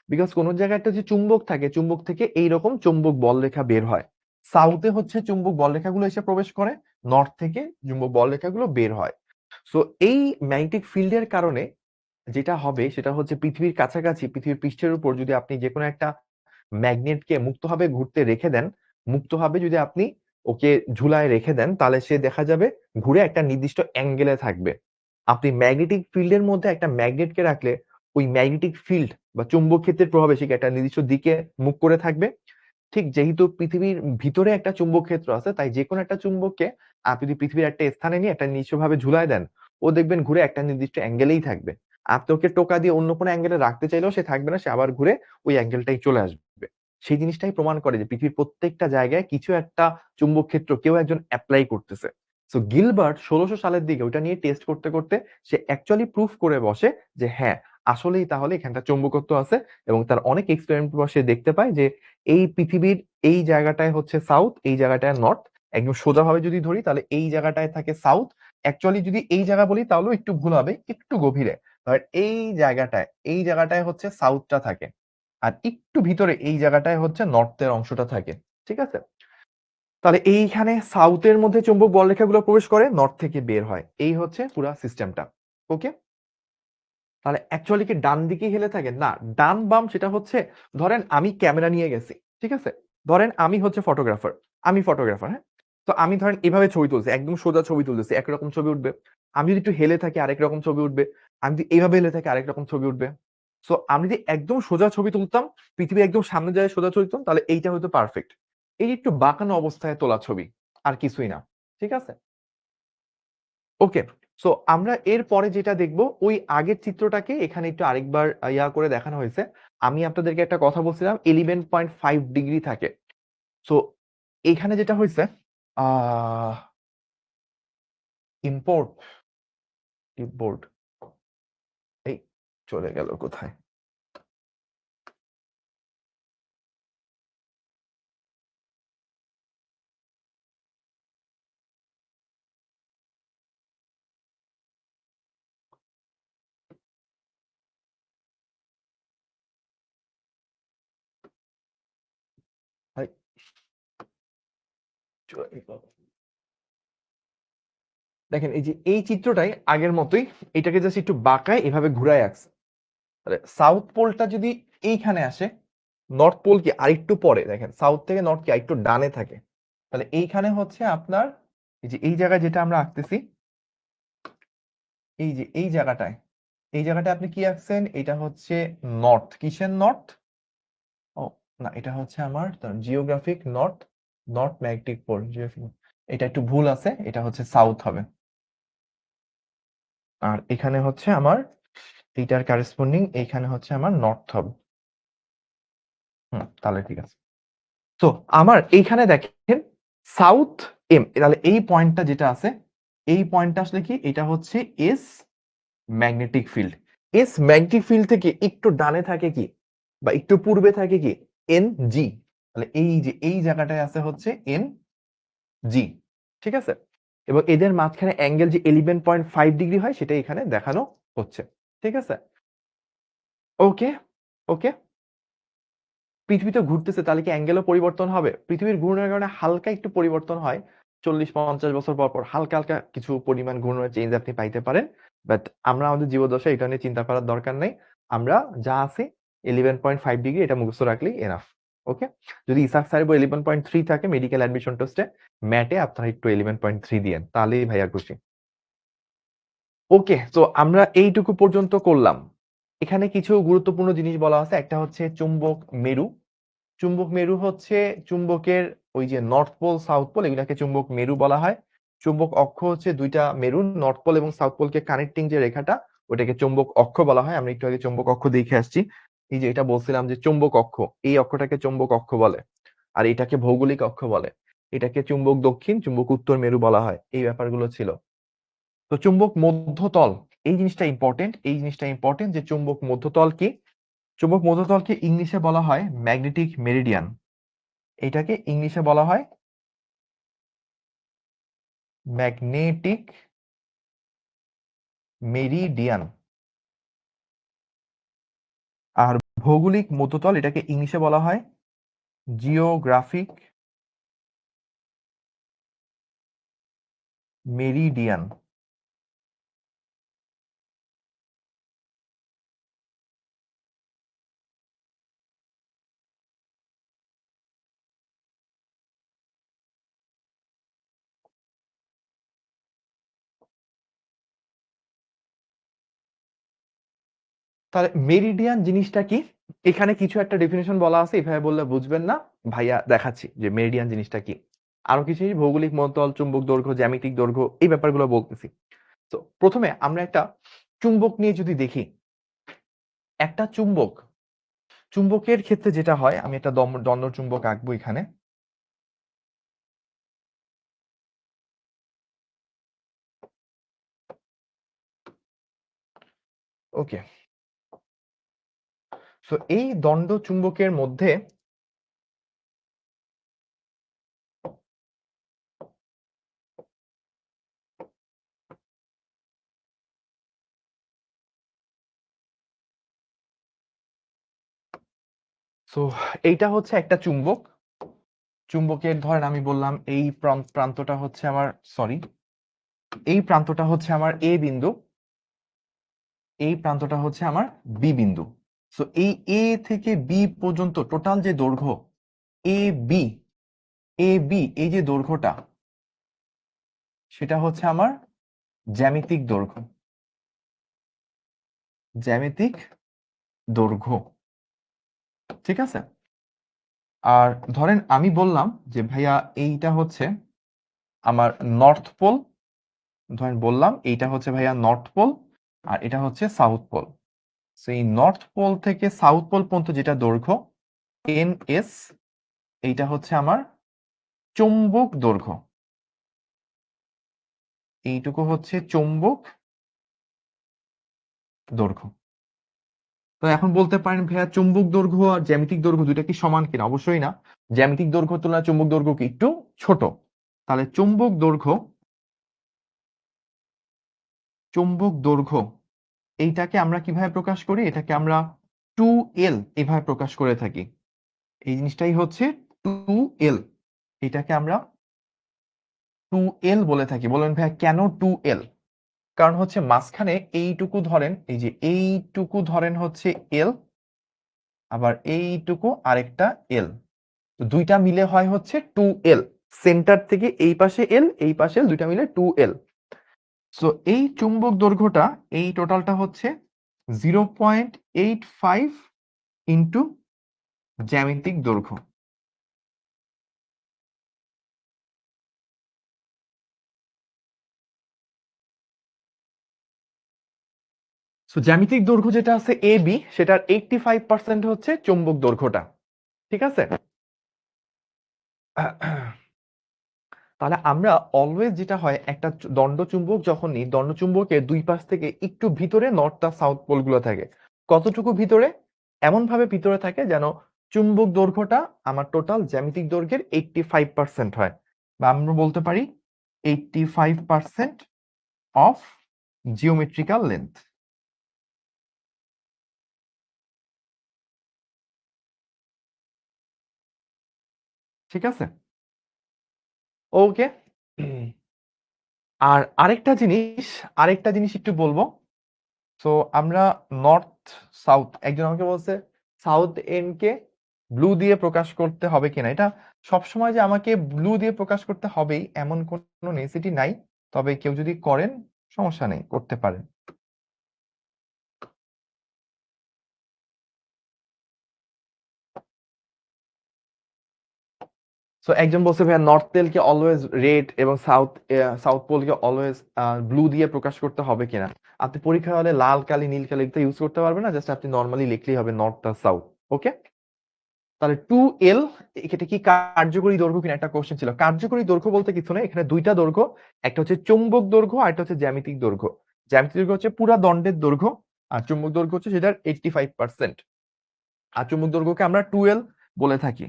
বিকজ কোন জায়গায় একটা যে চুম্বক থাকে, চুম্বক থেকে এইরকম চুম্বক বলরেখা বের হয়। সাউথে হচ্ছে চুম্বক বলরেখাগুলো এসে প্রবেশ করে, নর্থ থেকে চুম্বক বলরেখাগুলো বের হয়। সো এই ম্যাগনেটিক ফিল্ডের কারণে যেটা হবে সেটা হচ্ছে পৃথিবীর কাছাকাছি, পৃথিবীর পৃষ্ঠের উপর যদি আপনি যেকোনো একটা ম্যাগনেটকে মুক্তভাবে ঘুরতে রেখে দেন, মুক্তভাবে যদি আপনি ওকে ঝুলায় রেখে দেন, তাহলে সে দেখা যাবে ঘুরে একটা নির্দিষ্ট অ্যাঙ্গেলে থাকবে। আপনি ম্যাগনেটিক ফিল্ডের মধ্যে একটা ম্যাগনেটকে রাখলে ওই ম্যাগনেটিক ফিল্ড বা চুম্বক ক্ষেত্রের প্রভাবে সে একটা নির্দিষ্ট দিকে মুখ করে থাকবে। ঠিক যেহেতু পৃথিবীর ভিতরে একটা চুম্বক ক্ষেত্র আছে, তাই যেকোনো একটা চুম্বককে আপনি যদি পৃথিবীর একটা স্থানে নিয়ে একটা নিশ্চয়ভাবে ঝুলায় দেন, ও দেখবেন ঘুরে একটা নির্দিষ্ট অ্যাঙ্গেলেই থাকবে। আপনি ওকে টোকা দিয়ে অন্য কোনো অ্যাঙ্গেলে রাখতে চাইলেও সে থাকবে না, সে আবার ঘুরে ওই অ্যাঙ্গেলটাই চলে আসবে। সেই জিনিসটাই প্রমাণ করে যে পৃথিবীর প্রত্যেকটা জায়গায় কিছু একটা চুম্বক ক্ষেত্র কেউ একজন এপ্লাই করতেছে। সো গিলবার্ট ১৬০০ সালের দিকে ওইটা নিয়ে টেস্ট করতে করতে সে অ্যাকচুয়ালি প্রুফ করে বসে যে হ্যাঁ, আসলেই তাহলে এখানটা চৌম্বকত্ব আছে। এবং তার অনেক এক্সপেরিমেন্ট পর সে দেখতে পায় যে এই পৃথিবীর এই জায়গাটায় হচ্ছে সাউথ, এই জায়গাটায় নর্থ। একদম সোজাভাবে যদি ধরি তাহলে এই জায়গাটায় থাকে সাউথ। অ্যাকচুয়ালি যদি এই জায়গা বলি তাহলেও একটু ভুল হবে, একটু গভীরে। বাট এই জায়গাটায় হচ্ছে সাউথটা থাকে। আর একটু ভিতরে এই জায়গাটায় হচ্ছে নর্থের অংশটা থাকে। ঠিক আছে? তাহলে এইখানে সাউথের মধ্যে চৌম্বক বলরেখাগুলো প্রবেশ করে, নর্থ থেকে বের হয়। এই হচ্ছে পুরা সিস্টেমটা। ওকে? তাহলে অ্যাকচুয়ালি কি ডান দিকে হেলে থাকে? না, ডান বাম সেটা হচ্ছে, ধরেন আমি ক্যামেরা নিয়ে গেছি, ঠিক আছে? ধরেন আমি হচ্ছে ফটোগ্রাফার, হ্যাঁ? তো আমি ধরেন এভাবে ছবি তুলছি, একদম সোজা ছবি তুলতেছি, একরকম ছবি উঠবে। আমি যদি একটু হেলে থাকি আরেক রকম ছবি উঠবে। আমি যদি এইভাবে হেলে থাকি আরেক রকম ছবি উঠবে। সো আমি যদি একদম সোজা ছবি তুলতাম, পৃথিবী একদম সামনে যায় সোজা ছবি তুলতাম, তাহলে এইটা হয়তো পারফেক্ট। এই যে একটু বাঁকানো অবস্থায় তোলা ছবি, আর কিছুই না। ঠিক আছে? ওকে। সো আমরা এরপরে যেটা দেখব, ওই আগের চিত্রটাকে এখানে একটু আরেকবার করে দেখানো হয়েছে। আমি আপনাদেরকে একটা কথা বলছিলাম 11.5 ডিগ্রি থাকে। সো এখানে যেটা হইছে, আহ ইম্পোর্ট, ক্লিপবোর্ড, এই চলে গেল কোথায়? ভাই চলে গেল। দেখেন এই যে এই চিত্রটাই আগের মতোই, এটাকে জাস্ট একটু বাঁকায় এভাবে ঘুরায় আঁকছে। তাহলে সাউথ পোলটা যদি এইখানে আসে, নর্থ পোল কি আরেকটু পরে, দেখেন সাউথ থেকে নর্থ কি আরেকটু ডানে থাকে। তাহলে এইখানে হচ্ছে আপনার এই যে এই জায়গায় যেটা আমরা আঁকতেছি, এই যে এই জায়গাটায় আপনি কি আঁকছেন? এটা হচ্ছে নর্থ। কিসের নর্থ? ও না, এটা হচ্ছে আমার geographic north, north magnetic pole. এটা একটু ভুল আছে, এটা হচ্ছে সাউথ হবে। আর এখানে হচ্ছে আমার এইটার কারেসপন্ডিং, এইখানে হচ্ছে আমার নর্থ হবে। তাহলে ঠিক আছে। তো আমার এইখানে দেখেন সাউথ এম, তাহলে এই পয়েন্টটা যেটা আছে, এই পয়েন্টটা আসলে কি, এটা হচ্ছে S magnetic field. S magnetic field থেকে একটু ডানে থাকে কি বা একটু পূর্বে থাকে কি, এন জি। তাহলে এই যে এই জায়গাটায় আছে হচ্ছে এন জি। ঠিক আছে? এবং এদের মাঝখানে অ্যাঙ্গেল যে 11.5 ডিগ্রি হয় সেটা এখানে দেখানো হচ্ছে। ঠিক আছে? ওকে, ওকে। পৃথিবী তো ঘুরতেছে, তাহলে কি অ্যাঙ্গেলও পরিবর্তন হবে? পৃথিবীর ঘূর্ণনের কারণে হালকা একটু পরিবর্তন হয়। ৪০-৫০ বছর পর পর হালকা হালকা কিছু পরিমাণ ঘূর্ণনের চেঞ্জ আপনি পাইতে পারেন। বাট আমরা আমাদের জীবদ্দশায় এটা নিয়ে চিন্তা করার দরকার নেই। আমরা যা আছি 11.5 ডিগ্রি এটা মুখস্থ রাখলেই এনাফ। ওকে? যদি ইসাক সাহেব 11.3 থাকে মেডিকেল অ্যাডমিশন টেস্টে, ম্যাটে আপনারা একটু 11.3 দিয়েন, তাহলেই ভাইয়া খুশি। ওকে, তো আমরা এইটুকু পর্যন্ত করলাম। এখানে কিছু গুরুত্বপূর্ণ জিনিস বলা আছে। একটা হচ্ছে চুম্বক মেরু। চুম্বক মেরু হচ্ছে চুম্বকের ওই যে নর্থ পোল, সাউথ পোল, এগুলাকে চুম্বক মেরু বলা হয়। চুম্বক অক্ষ হচ্ছে ২ টা মেরু নর্থ পোল এবং সাউথ পোলকে কানেক্টিং যে রেখাটা ওটাকে চুম্বক অক্ষ বলা হয়। আমরা একটু আগে চুম্বক অক্ষ দেখে আসছি। এই যে এটা বলছিলাম যে চুম্বক অক্ষ, এই অক্ষটাকে চুম্বক অক্ষ বলে। আর এটাকে ভৌগোলিক অক্ষ বলে। এটাকে চুম্বক দক্ষিণ, চুম্বক উত্তর মেরু বলা হয়। এই ব্যাপারগুলো ছিল। তো চুম্বক মধ্যতল এই জিনিসটা ইম্পর্টেন্ট, এই জিনিসটা ইম্পর্টেন্ট যে চুম্বক মধ্যতল কি? চুম্বক মধ্যতলকে ইংলিশে বলা হয় ম্যাগনেটিক মেরিডিয়ান। এটাকে ইংলিশে বলা হয় ম্যাগনেটিক মেরিডিয়ান। আর ভৌগোলিক মধ্যতল এটাকে ইংলিশে বলা হয় জিওগ্রাফিক মেরিডিয়ান। তাহলে মেরিডিয়ান জিনিসটা কি? এখানে কিছু একটা ডেফিনেশন বলা আছে, এভাবে বললে বুঝবেন না। ভাইয়া দেখাচ্ছি যে মেরিডিয়ান জিনিসটা কি। আরো কিছু ভৌগোলিক মধ্যতল, চুম্বক দৈর্ঘ্য, জ্যামিতিক দৈর্ঘ্য এই ব্যাপারগুলো বলতেছি। তো প্রথমে আমরা একটা চুম্বক নিয়ে যদি দেখি, একটা চুম্বকের ক্ষেত্রে যেটা হয়, আমি একটা দ্বন্দ্ব চুম্বক আঁকবো এখানে। ওকে, সো এই দ্বন্দ্ব চুম্বকের মধ্যে সো এইটা হচ্ছে একটা চুম্বক। চুম্বকের ধরেন আমি বললাম এই প্রান্তটা হচ্ছে আমার, সরি, এই প্রান্তটা হচ্ছে আমার এ বিন্দু, এই প্রান্তটা হচ্ছে আমার বি বিন্দু। সো এই এ থেকে বি পর্যন্ত টোটাল যে দৈর্ঘ্য এ বি, এই যে দৈর্ঘ্যটা সেটা হচ্ছে আমার জ্যামিতিক দৈর্ঘ্য, জ্যামিতিক দৈর্ঘ্য। ঠিক আছে? আর ধরেন আমি বললাম যে ভাইয়া এইটা হচ্ছে আমার নর্থ পোল, ধরেন বললাম এইটা হচ্ছে ভাইয়া নর্থ পোল আর এটা হচ্ছে সাউথ পোল। সেই নর্থ পোল থেকে সাউথ পোল পর্যন্ত যেটা দৈর্ঘ্য এন এস, এইটা হচ্ছে আমার চৌম্বক দৈর্ঘ্য। এইটুকু হচ্ছে চৌম্বক দৈর্ঘ্য। তো এখন বলতে পারেন ভাইয়া চৌম্বক দৈর্ঘ্য আর জ্যামিতিক দৈর্ঘ্য দুইটা কি সমান কিনা? অবশ্যই না। জ্যামিতিক দৈর্ঘ্য তুলনায় চৌম্বক দৈর্ঘ্য কি একটু ছোট। তাহলে চৌম্বক দৈর্ঘ্য এইটাকে আমরা কিভাবে প্রকাশ করি? এটাকে আমরা 2L এভাবে প্রকাশ করে থাকি। এই জিনিসটাই হচ্ছে 2L। এটাকে আমরা 2L বলে থাকি। বলবেন ভাইয়া কেন 2L? কারণ হচ্ছে মাঝখানে এইটুকু ধরেন, এই যে এইটুকু ধরেন হচ্ছে L, আবার এইটুকু আরেকটা L, দুইটা মিলে হয় হচ্ছে 2L। সেন্টার থেকে এই পাশে L, এই পাশে L, দুইটা মিলে 2L। সো এই চুম্বক দৈর্ঘ্যটা এই টোটালটা হচ্ছে 0.85 ইন্টু জ্যামিতিক দৈর্ঘ্য। সো জ্যামিতিক দৈর্ঘ্য যেটা আছে এ বি, সেটার 85% হচ্ছে চুম্বক দৈর্ঘ্যটা। ঠিক আছে? তাহলে আমরা অলওয়েজ যেটা হয় একটা দণ্ডচুম্বক যখন নিই, দণ্ডচুম্বকের দুই পাশ থেকে একটু ভিতরে নর্থ আর সাউথ পোল গুলো থাকে। কতটুকু ভিতরে? এমন ভাবে ভিতরে থাকে যেন চুম্বক দৈর্ঘ্যটা আমার টোটাল জ্যামিতিক দৈর্ঘ্যের 85% হয়, বা আমরা বলতে পারি 85% অফ জিওমেট্রিক্যাল লেন্থ। ঠিক আছে? ওকে। আর আরেকটা জিনিস একটু বলবো। সো আমরা নর্থ সাউথ, একজন আমাকে বলছে সাউথ এন্ড কে ব্লু দিয়ে প্রকাশ করতে হবে কিনা। এটা সবসময় যে আমাকে ব্লু দিয়ে প্রকাশ করতে হবেই এমন কোনো নেসেসিটি নাই। তবে কেউ যদি করেন সমস্যা নেই, করতে পারেন। সো একজন বলছে ভাইয়া নর্থ টেলকে অলওয়েজ রেড এবং সাউথ পোলকে অলওয়েজ ব্লু দিয়ে প্রকাশ করতে হবে কিনা? আপনি পরীক্ষা হলে লাল কালি নীল কালি তো ইউজ করতে পারবেন না, জাস্ট আপনি নর্মালি লিখলেই হবে নর্থ আর সাউথ। ওকে, তাহলে 2L এটা কি কার্যকরী দৈর্ঘ্য কিনা একটা কোশ্চেন ছিল। কার্যকরী দৈর্ঘ্য বলতে কিছু না, এখানে দুইটা দৈর্ঘ্য, একটা হচ্ছে চৌম্বক দৈর্ঘ্য আর একটা হচ্ছে জ্যামিতিক দৈর্ঘ্য। জ্যামিতিক দৈর্ঘ্য হচ্ছে পুরা দণ্ডের দৈর্ঘ্য, আর চুম্বক দৈর্ঘ্য হচ্ছে সেটার 85%। আর চুম্বক দৈর্ঘ্যকে আমরা 2L বলে থাকি।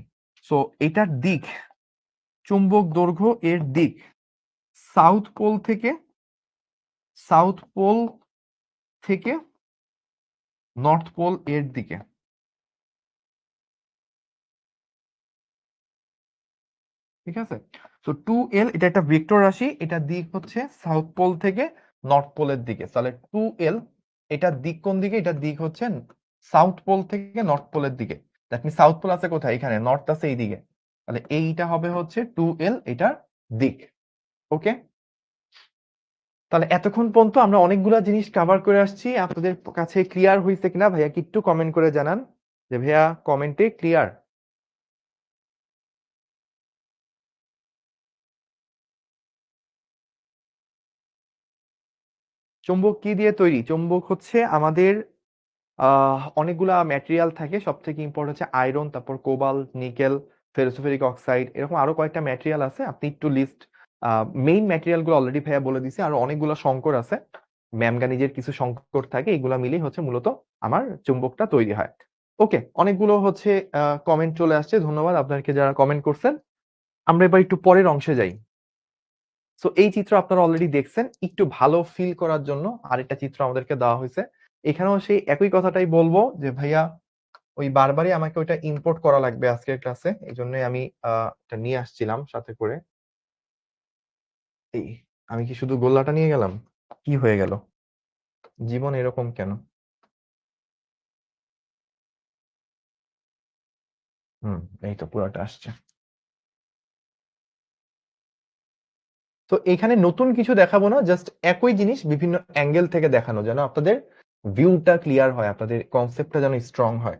সো এটার দিক, চুম্বক দৈর্ঘ্য এর দিক সাউথ পোল থেকে নর্থ পোল এর দিকে। ঠিক আছে, তো 2L এটা একটা ভেক্টর রাশি, এটা দিক হচ্ছে সাউথ পোল থেকে নর্থ পোলের দিকে। তাহলে 2L এটার দিক কোন দিকে? এটার দিক হচ্ছে সাউথ পোল থেকে নর্থ পোলের দিকে। দ্যাট মিন সাউথ পোল আছে কোথায়? এখানে, নর্থ আছে এই দিকে। তাহলে এইটা হবে হচ্ছে 2L এটার দিক। ওকে, তাহলে এতক্ষণ পর্যন্ত আমরা অনেকগুলা জিনিস কভার করে আসছি। আপনাদের কাছে ক্লিয়ার হয়েছে কিনা ভাইয়া কি একটু কমেন্ট করে জানান যে ভাইয়া কমেন্টে ক্লিয়ার। চুম্বক কি দিয়ে তৈরি? চুম্বক হচ্ছে আমাদের অনেকগুলা ম্যাটেরিয়াল থাকে, সব থেকে ইম্পর্টেন্ট হচ্ছে আয়রন, তারপর কোবাল্ট, নিকেল, ফেরোসোফেরিক অক্সাইড, এরকম আরো কয়েকটা ম্যাটেরিয়াল আছে। আপনি একটু লিস্ট, মেইন ম্যাটেরিয়াল গুলো অলরেডি ভাইয়া বলে দিছে, আর অনেকগুলো সংকর আছে, ম্যাঙ্গানিজের কিছু সংকর থাকে, এগুলা মিলেই হচ্ছে মূলত আমার চুম্বকটা তৈরি হয়। ওকে, অনেকগুলো হচ্ছে কমেন্ট চলে আসছে, ধন্যবাদ আপনাদেরকে যারা কমেন্ট করছেন। আমরা এবার একটু পরের অংশে যাই। সো এই চিত্র আপনারা অলরেডি দেখছেন, একটু ভালো ফিল করার জন্য আরেকটা চিত্র আমাদেরকে দেওয়া হয়েছে। এখানেও সেই একই কথাটাই বলবো যে ভাইয়া ওই বারবারই আমাকে ওইটা ইম্পোর্ট করা লাগবে আজকের ক্লাসে, এই জন্য আমি এটা নিয়ে আসছিলাম সাথে করে। এই, আমি কি শুধু গোল্লাটা নিয়ে গেলাম? কি হয়ে গেল, জীবন এরকম কেন? এই তো পুরোটা আসছে। তো এখানে নতুন কিছু দেখাবো না, জাস্ট একই জিনিস বিভিন্ন অ্যাঙ্গেল থেকে দেখানো, যেন আপনাদের ভিউটা ক্লিয়ার হয়, আপনাদের কনসেপ্টটা যেন স্ট্রং হয়।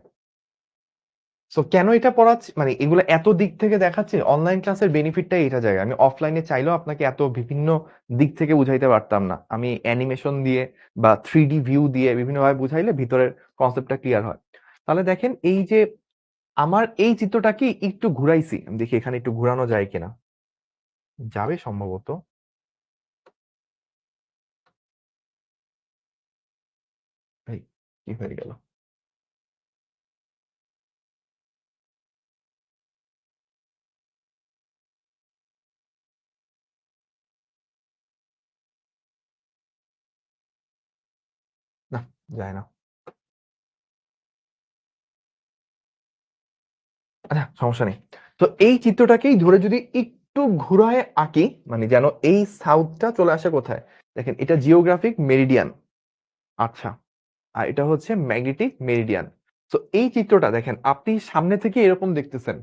সো কেন এটা পড়াচ্ছি, মানে এগুলো এত দিক থেকে দেখাচ্ছে, অনলাইন ক্লাসের বেনিফিটটাই এটা জায়গায়। আমি অফলাইনে চাইলেও আপনাকে এত বিভিন্ন দিক থেকে বুঝাইতে পারতাম না, আমি অ্যানিমেশন দিয়ে বা 3D ভিউ দিয়ে বিভিন্নভাবে বুঝাইলে ভিতরের কনসেপ্টটা ক্লিয়ার হয়। তাহলে দেখেন এই যে আমার এই চিত্রটা কি একটু ঘুরাইছি, আমি দেখি এখানে একটু ঘুরানো যায় কিনা, যাবে সম্ভবত। এই, কি হয়ে গেল? না, যায় না। আচ্ছা, সমস্যা নেই। তো এই চিত্রটাকেই ধরে যদি একটু ঘুরায় আঁকি, মানে যেন এই সাউথটা চলে আসে কোথায়, দেখেন এটা জিওগ্রাফিক মেরিডিয়ান। আচ্ছা, আর এটা হচ্ছে ম্যাগনেটিক মেরিডিয়ান। তো এই চিত্রটা দেখেন, আপনি সামনে থেকে এরকম দেখতেছেন,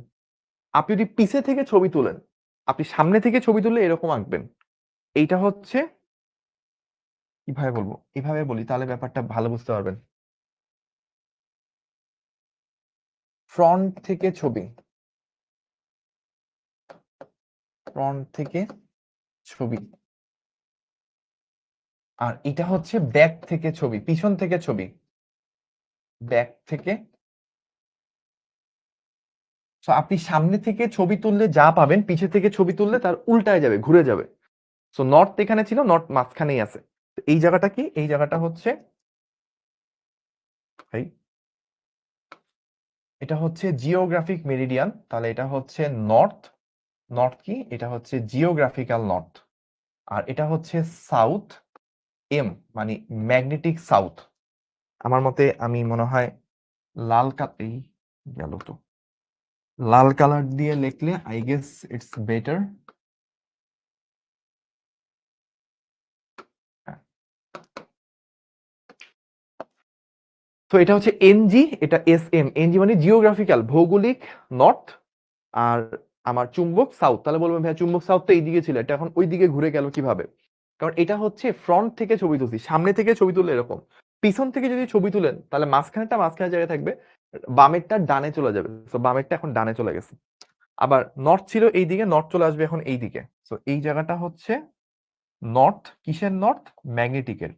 আপনি যদি পিছে থেকে ছবি তুলেন, আপনি সামনে থেকে ছবি তুললে এরকম আঁকবেন। এইটা হচ্ছে, কিভাবে বলবো, এভাবে বলি তাহলে ব্যাপারটা ভালো বুঝতে পারবেন। ফ্রন্ট থেকে ছবি, ফ্রন্ট থেকে ছবি, আর এটা হচ্ছে ব্যাক থেকে ছবি, পিছন থেকে ছবি, ব্যাক থেকে। সো আপনি সামনে থেকে ছবি তুললে যা পাবেন, পিছে থেকে ছবি তুললে তার উল্টায় যাবে, ঘুরে যাবে। সো নর্থ এখানে ছিল, নর্থ মাঝখানেই আছে। তো এই জায়গাটা কি? এই জায়গাটা হচ্ছে, এই, এটা হচ্ছে জিওগ্রাফিক মেরিডিয়ান। তাহলে এটা হচ্ছে নর্থ, নর্থ কি? এটা হচ্ছে জিওগ্রাফিক্যাল নর্থ। আর এটা হচ্ছে সাউথ, এম মানে ম্যাগনেটিক সাউথ। আমার মতে আমি মনে হয় লাল কালার, গেল তো, লাল কালার দিয়ে লিখলে আই গেস ইটস বেটার। তো এটা হচ্ছে এনজি, এটা এসএম। এনজি মানে জিওগ্রাফিক্যাল, ভৌগোলিক নর্থ, আর আমার চুম্বক সাউথ। তাহলে বলবেন ভাই চুম্বক সাউথ তো এইদিকে ছিল, এটা এখন ওই দিকে ঘুরে গেল কিভাবে? কারণ এটা হচ্ছে ফ্রন্ট থেকে ছবি তুলছি, সামনে থেকে ছবি তুললে এরকম, পিছন থেকে যদি ছবি তুলেন তাহলে মাঝখানেরটা মাঝখানে জায়গায় থাকবে, বামেরটা ডানে চলে যাবে। তো বামেরটা এখন ডানে চলে গেছে। আবার নর্থ ছিল এই দিকে, নর্থ চলে আসবে এখন এই দিকে। সো এই জায়গাটা হচ্ছে নর্থ। কিসের নর্থ? ম্যাগনেটিকের।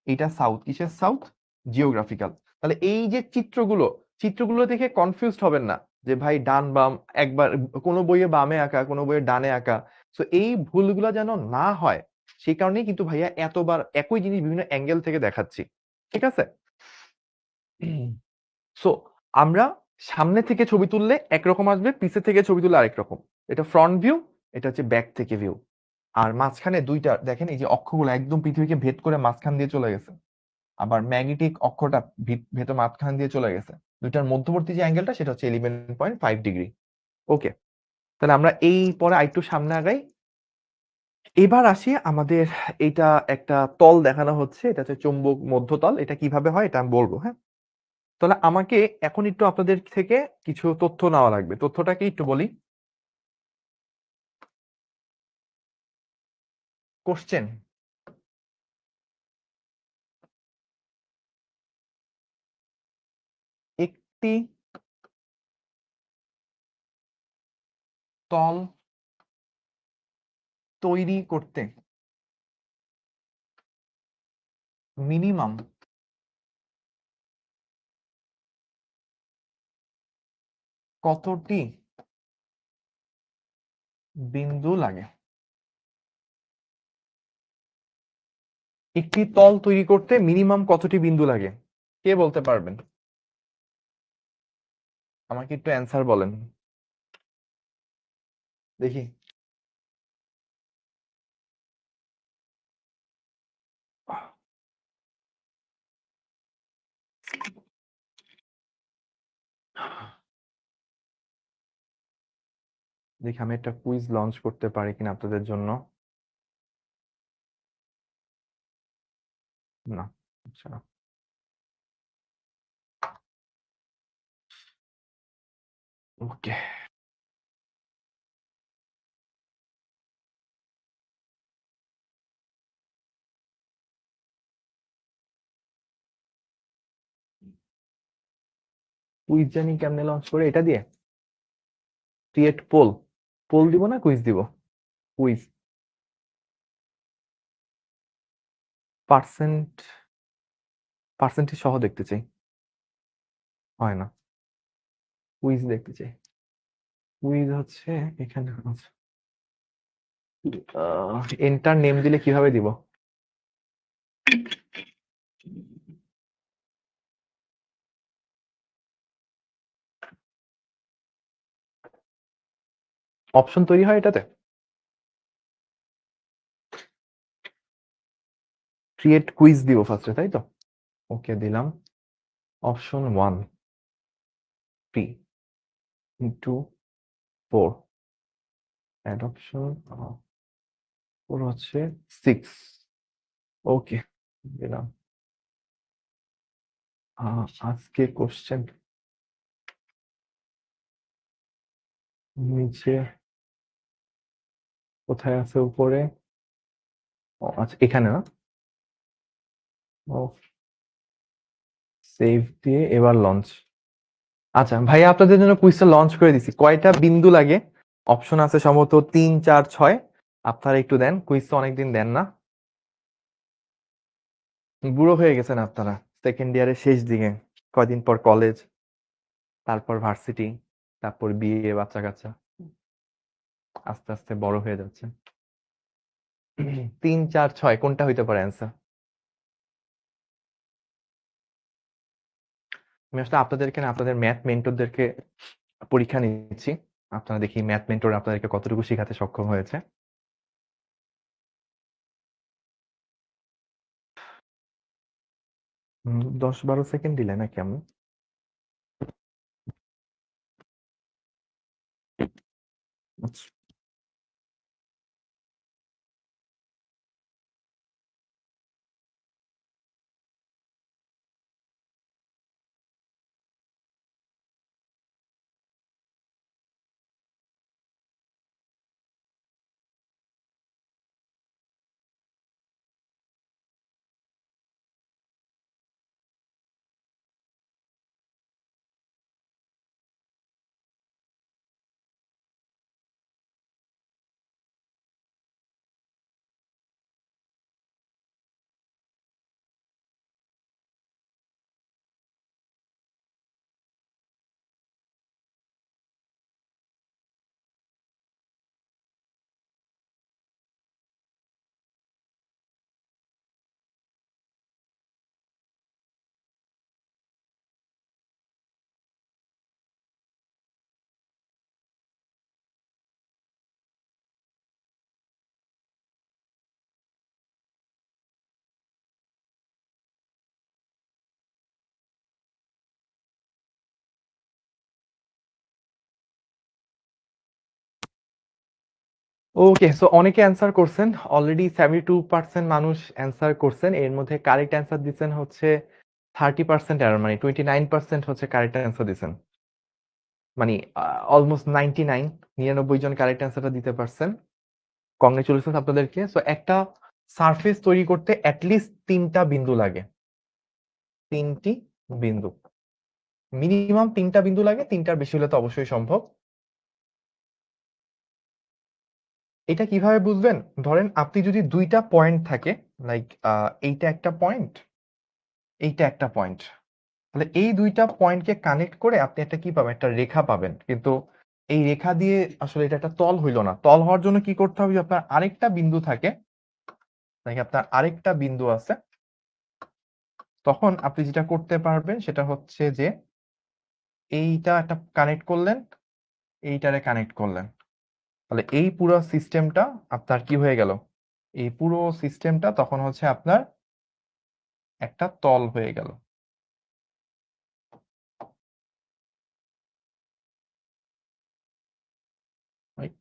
এটা সাউথ। কিসের সাউথ? জিওগ্রাফিক্যাল। তাহলে এই যে চিত্রগুলো দেখে কনফিউজড হবেন না যে ভাই ডান বাম, একবার কোনো বইয়ে বামে আঁকা, কোনো বইয়ে ডানে আঁকা। সো এই ভুলগুলো যেন না হয় সেই কারণেই কিন্তু ভাইয়া এতবার একই জিনিস বিভিন্ন অ্যাঙ্গেল থেকে দেখাচ্ছি। ঠিক আছে? সো আমরা সামনে থেকে ছবি তুললে একরকম আসবে, পিছে থেকে ছবি তুললে আরেক রকম। এটা ফ্রন্ট ভিউ, এটা হচ্ছে ব্যাক থেকে ভিউ। আর মাঝখানে দুইটা দেখেন, এই যে অক্ষগুলো একদম পৃথিবীকে ভেদ করে মাঝখান দিয়ে চলে গেছে। আবার ম্যাগনেটিক অক্ষটা ভেতর মাঝখান দিয়ে চলে গেছে। দুইটার মধ্যবর্তী যে অ্যাঙ্গেলটা সেটা হচ্ছে 11.5 ডিগ্রি। ওকে, তাহলে আমরা এই পরে আরেকটু সামনে আগাই। এবার আসি আমাদের, এটা একটা তল দেখানো হচ্ছে, এটা হচ্ছে চৌম্বক মধ্যতল। এটা কিভাবে হয় এটা আমি বলবো, হ্যাঁ? তাহলে আমাকে এখন একটু আপনাদের থেকে কিছু তথ্য নেওয়া লাগবে। তথ্যটাকে একটু বলি। কোশ্চেন, একটি তল তৈরি করতে মিনিমাম কতটি বিন্দু লাগে? একটি তল তৈরি করতে মিনিমাম কতটি বিন্দু লাগে? কে বলতে পারবেন? আমাকে একটু অ্যান্সার বলেন দেখি। দেখি আমি একটা কুইজ লঞ্চ করতে পারি কিনা আপনাদের জন্য। না, আচ্ছা। ওকে, কুইজ জানি কেমনে লঞ্চ করে, এটা দিয়ে ক্রিয়েট পোল। পোল দিব না কুইজ দিব? কুইজ। পার্সেন্ট, পার্সেন্টেজ সহ দেখতে চাই। হয় না, কুইজ দেখতে চাই। কুইজ হচ্ছে এখানে এন্টার নেম দিলে কিভাবে দিব? অপশন তৈরি হয় এটাতে? ক্রিয়েট কুইজ দিব ফার্স্টে, তাই তো? ওকে, দিলাম। অপশন 1 3 2 4, অ্যাড অপশন 4 হচ্ছে 6। ওকে, দিলাম। আজকে কোশ্চেন নিচে কোথায় আছে? উপরে। ও আচ্ছা, এখানে না? ও, সেভ দিয়ে এবার লঞ্চ। আচ্ছা ভাইয়া, আপনাদের জন্য কুইজটা লঞ্চ করে দিছি। কয়টা বিন্দু লাগে? অপশন আছে সম্ভবত 3 4 6। আপনারা একটু দেন, কুইজ তো অনেকদিন দেন না। বুড়ো হয়ে গেছেন আপনারা, সেকেন্ড ইয়ারের শেষ দিকে। কয়দিন পর কলেজ, তারপর ভার্সিটি, তারপর বিয়ে, বাচ্চা কাচ্চা, আস্তে আস্তে বড় হয়ে যাচ্ছে। 3 4 6 কোনটা হইতে পারে অ্যান্সার? আমি আসলে আপনাদেরকে না, আপনাদের ম্যাথ মেন্টরদেরকে পরীক্ষা নিচ্ছি। আপনারা দেখি ম্যাথ মেন্টর আপনাদেরকে কতটুকু শেখাতে সক্ষম হয়েছে। 10 12 সেকেন্ড দিলে না কেমন? আচ্ছা। ওকে, সো অনেকে অ্যান্সার করছেন। অলরেডি 72% মানুষ অ্যান্সার করছেন। এর মধ্যে কারেক্ট অ্যান্সার দিচ্ছেন হচ্ছে 30% এরর, মানে 29% হচ্ছে কারেক্ট অ্যান্সার দিচ্ছেন। মানে অলমোস্ট 99 জন কারেক্ট অ্যান্সারটা দিতে পারছেন। কংগ্রেচুলেশন আপনাদেরকে। সো একটা সারফেস তৈরি করতে অ্যাটলিস্ট 3টা বিন্দু লাগে। 3টি বিন্দু। মিনিমাম 3টা বিন্দু লাগে, 3টার বেশি হলে তো অবশ্যই সম্ভব। এটা কিভাবে বুঝবেন? ধরেন আপনি যদি 2টা পয়েন্ট থাকে, লাইক এইটা একটা পয়েন্ট, এইটা একটা পয়েন্ট। তাহলে এই 2টা পয়েন্টকে কানেক্ট করে আপনি একটা কি পাবেন? একটা রেখা পাবেন। কিন্তু এই রেখা দিয়ে আসলে এটা একটা তল হইল না। তল হওয়ার জন্য কি করতে হবে? যে আপনার আরেকটা বিন্দু থাকে, নাকি আপনার আরেকটা বিন্দু আছে, তখন আপনি যেটা করতে পারবেন সেটা হচ্ছে যে এইটা একটা কানেক্ট করলেন, এইটারে কানেক্ট করলেন। তাহলে এই পুরো সিস্টেমটা আপনার কি হয়ে গেল? এই পুরো সিস্টেমটা তখন হচ্ছে আপনার একটা তল হয়ে গেল। রাইট?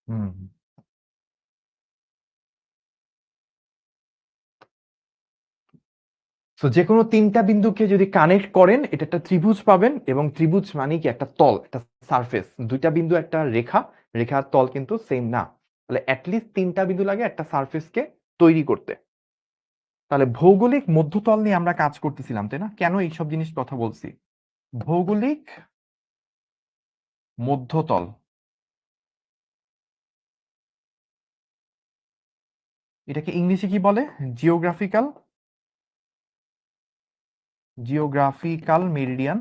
হুম। সো যেকোনো 3টা বিন্দুকে যদি কানেক্ট করেন, এটা একটা ত্রিভুজ পাবেন, এবং ত্রিভুজ মানে কি? একটা তল, একটা সারফেস। 2টা বিন্দু একটা রেখা, রেখার তল কিন্তু সেম না। তাহলে অ্যাটলিস্ট 3টা বিন্দু লাগে একটা সারফেসকে তৈরি করতে। তাহলে ভৌগোলিক মধ্যতল নিয়ে আমরা কাজ করতেছিলাম, তাই না? কেন এইসব জিনিস কথা বলছি? ভৌগোলিক মধ্যতল, এটাকে ইংলিশে কি বলে? জিওগ্রাফিক্যাল, জিওগ্রাফিক্যাল মেরিডিয়ান,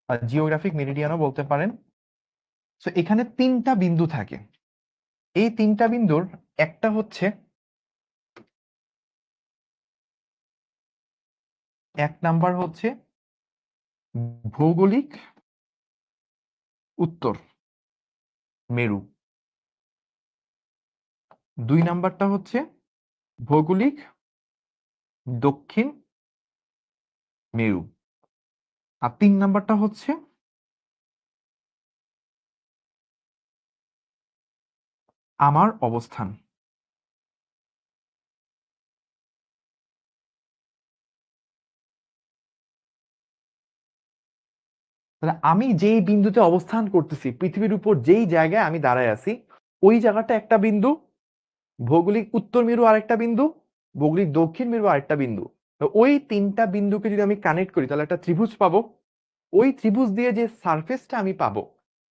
আর জিওগ্রাফিক মেরিডিয়ানও বলতে পারেন। সো এখানে 3টা বিন্দু থাকে। এই 3টা বিন্দুর একটা হচ্ছে, এক নাম্বার হচ্ছে ভৌগোলিক উত্তর মেরু, 2 নাম্বারটা হচ্ছে ভৌগোলিক দক্ষিণ মেরু, আর 3 নাম্বারটা হচ্ছে আমার অবস্থান। তাহলে আমি যেই বিন্দুতে অবস্থান করতেছি, পৃথিবীর উপর যেই জায়গায় আমি দাঁড়ায় আছি, ওই জায়গাটা একটা বিন্দু, ভৌগোলিক উত্তর মেরু আরেকটা বিন্দু, ভৌগোলিক দক্ষিণ মেরু আরেকটা বিন্দু। তো ওই 3টা বিন্দুকে যদি আমি কানেক্ট করি, তাহলে একটা ত্রিভুজ পাবো। ওই ত্রিভুজ দিয়ে যে সারফেসটা আমি পাবো,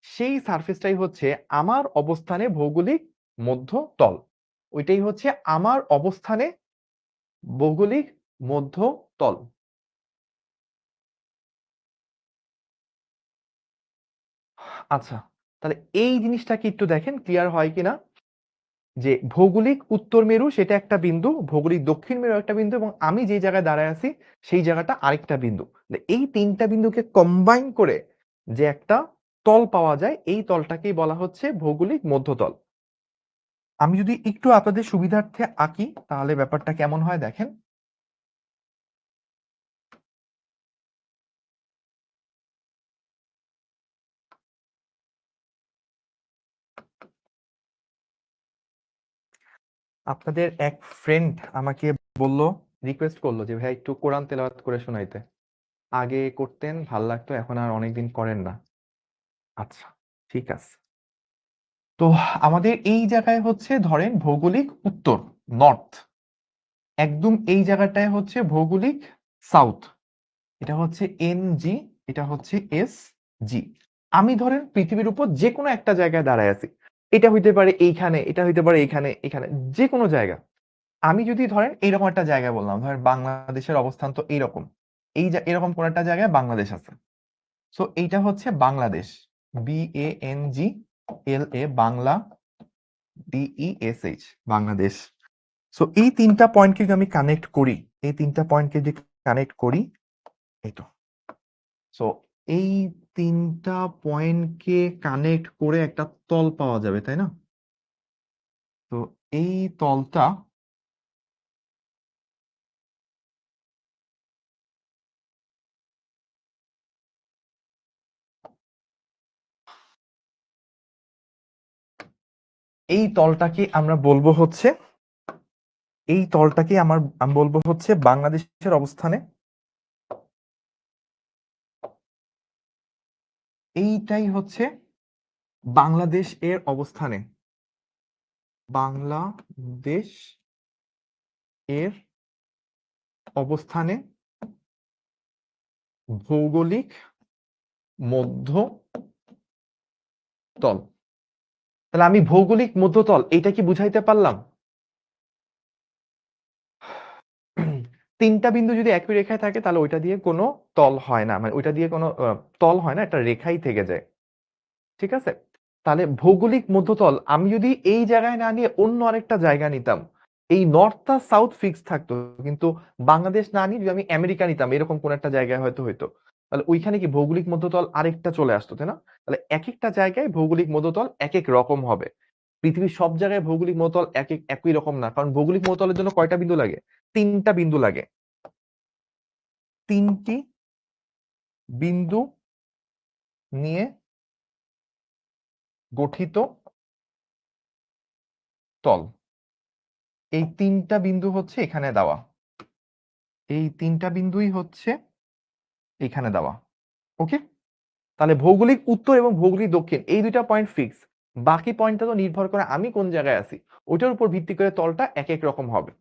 সেই সারফেসটাই হচ্ছে আমার অবস্থানে ভৌগোলিক মধ্যতল। ওইটাই হচ্ছে আমার অবস্থানে ভৌগোলিক মধ্যতল। আচ্ছা, তাহলে এই জিনিসটা কি একটু দেখেন ক্লিয়ার হয় কিনা? যে ভৌগোলিক উত্তর মেরু সেটা একটা বিন্দু, ভৌগোলিক দক্ষিণ মেরু একটা বিন্দু, এবং আমি যে জায়গায় দাঁড়ায় আছি সেই জায়গাটা আরেকটা বিন্দু। এই 3টা বিন্দুকে কম্বাইন করে যে একটা তল পাওয়া যায়, এই তলটাকেই বলা হচ্ছে ভৌগোলিক মধ্যতল। আমি যদি একটু আপনাদের সুবিধার্থে আঁকি, তাহলে ব্যাপারটা কেমন হয় দেখেন। আপনাদের এক ফ্রেন্ড আমাকে বলল, রিকোয়েস্ট করলো যে ভাই একটু কোরআন তেলাওয়াত করে শোনাইতে। আগে করতেন, ভাল লাগতো, এখন আর অনেকদিন করেন না। আচ্ছা, ঠিক আছে। তো আমাদের এই জায়গায় হচ্ছে ধরেন ভৌগোলিক উত্তর, নর্থ। একদম এই জায়গাটায় হচ্ছে ভৌগোলিক সাউথ। এটা হচ্ছে NG, এটা হচ্ছে SG। আমি ধরেন পৃথিবীর উপর যে কোনো একটা জায়গায় দাঁড়ায় আছি। এটা হইতে পারে এইখানে, এটা হইতে পারে এইখানে, এখানে, যে কোনো জায়গা। আমি যদি ধরেন এইরকম একটা জায়গায় বললাম, ধরেন বাংলাদেশের অবস্থান তো এইরকম, এরকম কোন একটা জায়গায় বাংলাদেশ আছে। সো এইটা হচ্ছে Bangladesh, BANGLA, Bangla, DESH, Bangladesh. So এই 3টা পয়েন্টকে যদি আমি কানেক্ট করি, এই 3টা পয়েন্টকে যদি কানেক্ট করি, এই তো। সো এই 3টা পয়েন্টকে কানেক্ট করে একটা তল পাওয়া যাবে, তাই না? তো এই তলটা এই তলটাকে আমরা বলবো হচ্ছে আমি বলবো হচ্ছে বাংলাদেশের অবস্থানে। এইটাই হচ্ছে বাংলাদেশ এর অবস্থানে, বাংলাদেশ এর অবস্থানে ভৌগোলিক মধ্যতল। তাহলে আমি ভৌগোলিক মধ্যতল এটা কি বুঝাইতে পারলাম? তিনটা বিন্দু যদি একই রেখায় থাকে তাহলে ওইটা দিয়ে কোনো তল হয় না, মানে ওইটা দিয়ে কোনো তল হয় না, একটা রেখাই থেকে যায়। ঠিক আছে, তাহলে ভৌগোলিক মধ্যতল আমি যদি এই জায়গায় না নিয়ে অন্য আরেকটা জায়গা নিতাম, এই নর্থ আর সাউথ ফিক্স থাকতো, কিন্তু বাংলাদেশ না নিয়ে যদি আমি আমেরিকা নিতাম, এরকম কোন একটা জায়গায় হয়তো হইতো, তাহলে ওইখানে কি ভৌগোলিক মধ্যতল আরেকটা চলে আসতো, তাই না? তাহলে এক একটা জায়গায় ভৌগোলিক মধ্যতল এক এক রকম হবে। পৃথিবীর সব জায়গায় ভৌগোলিক মধ্যতল একই রকম না, কারণ ভৌগোলিক মধ্যতলের জন্য কয়টা বিন্দু লাগে? তিনটা বিন্দু লাগে। তিনটি বিন্দু নিয়ে গঠিত তল। এই তিনটা বিন্দু হচ্ছে এখানে দেওয়া, এই তিনটা বিন্দুই হচ্ছে এখানে দেওয়া। ওকে, তাহলে ভৌগোলিক উত্তর এবং ভৌগোলিক দক্ষিণ এই দুইটা পয়েন্ট ফিক্স। বাকি পয়েন্টটা তো নির্ভর করে আমি কোন জায়গায় আছি, ওইটার উপর ভিত্তি করে তলটা এক এক রকম হবে।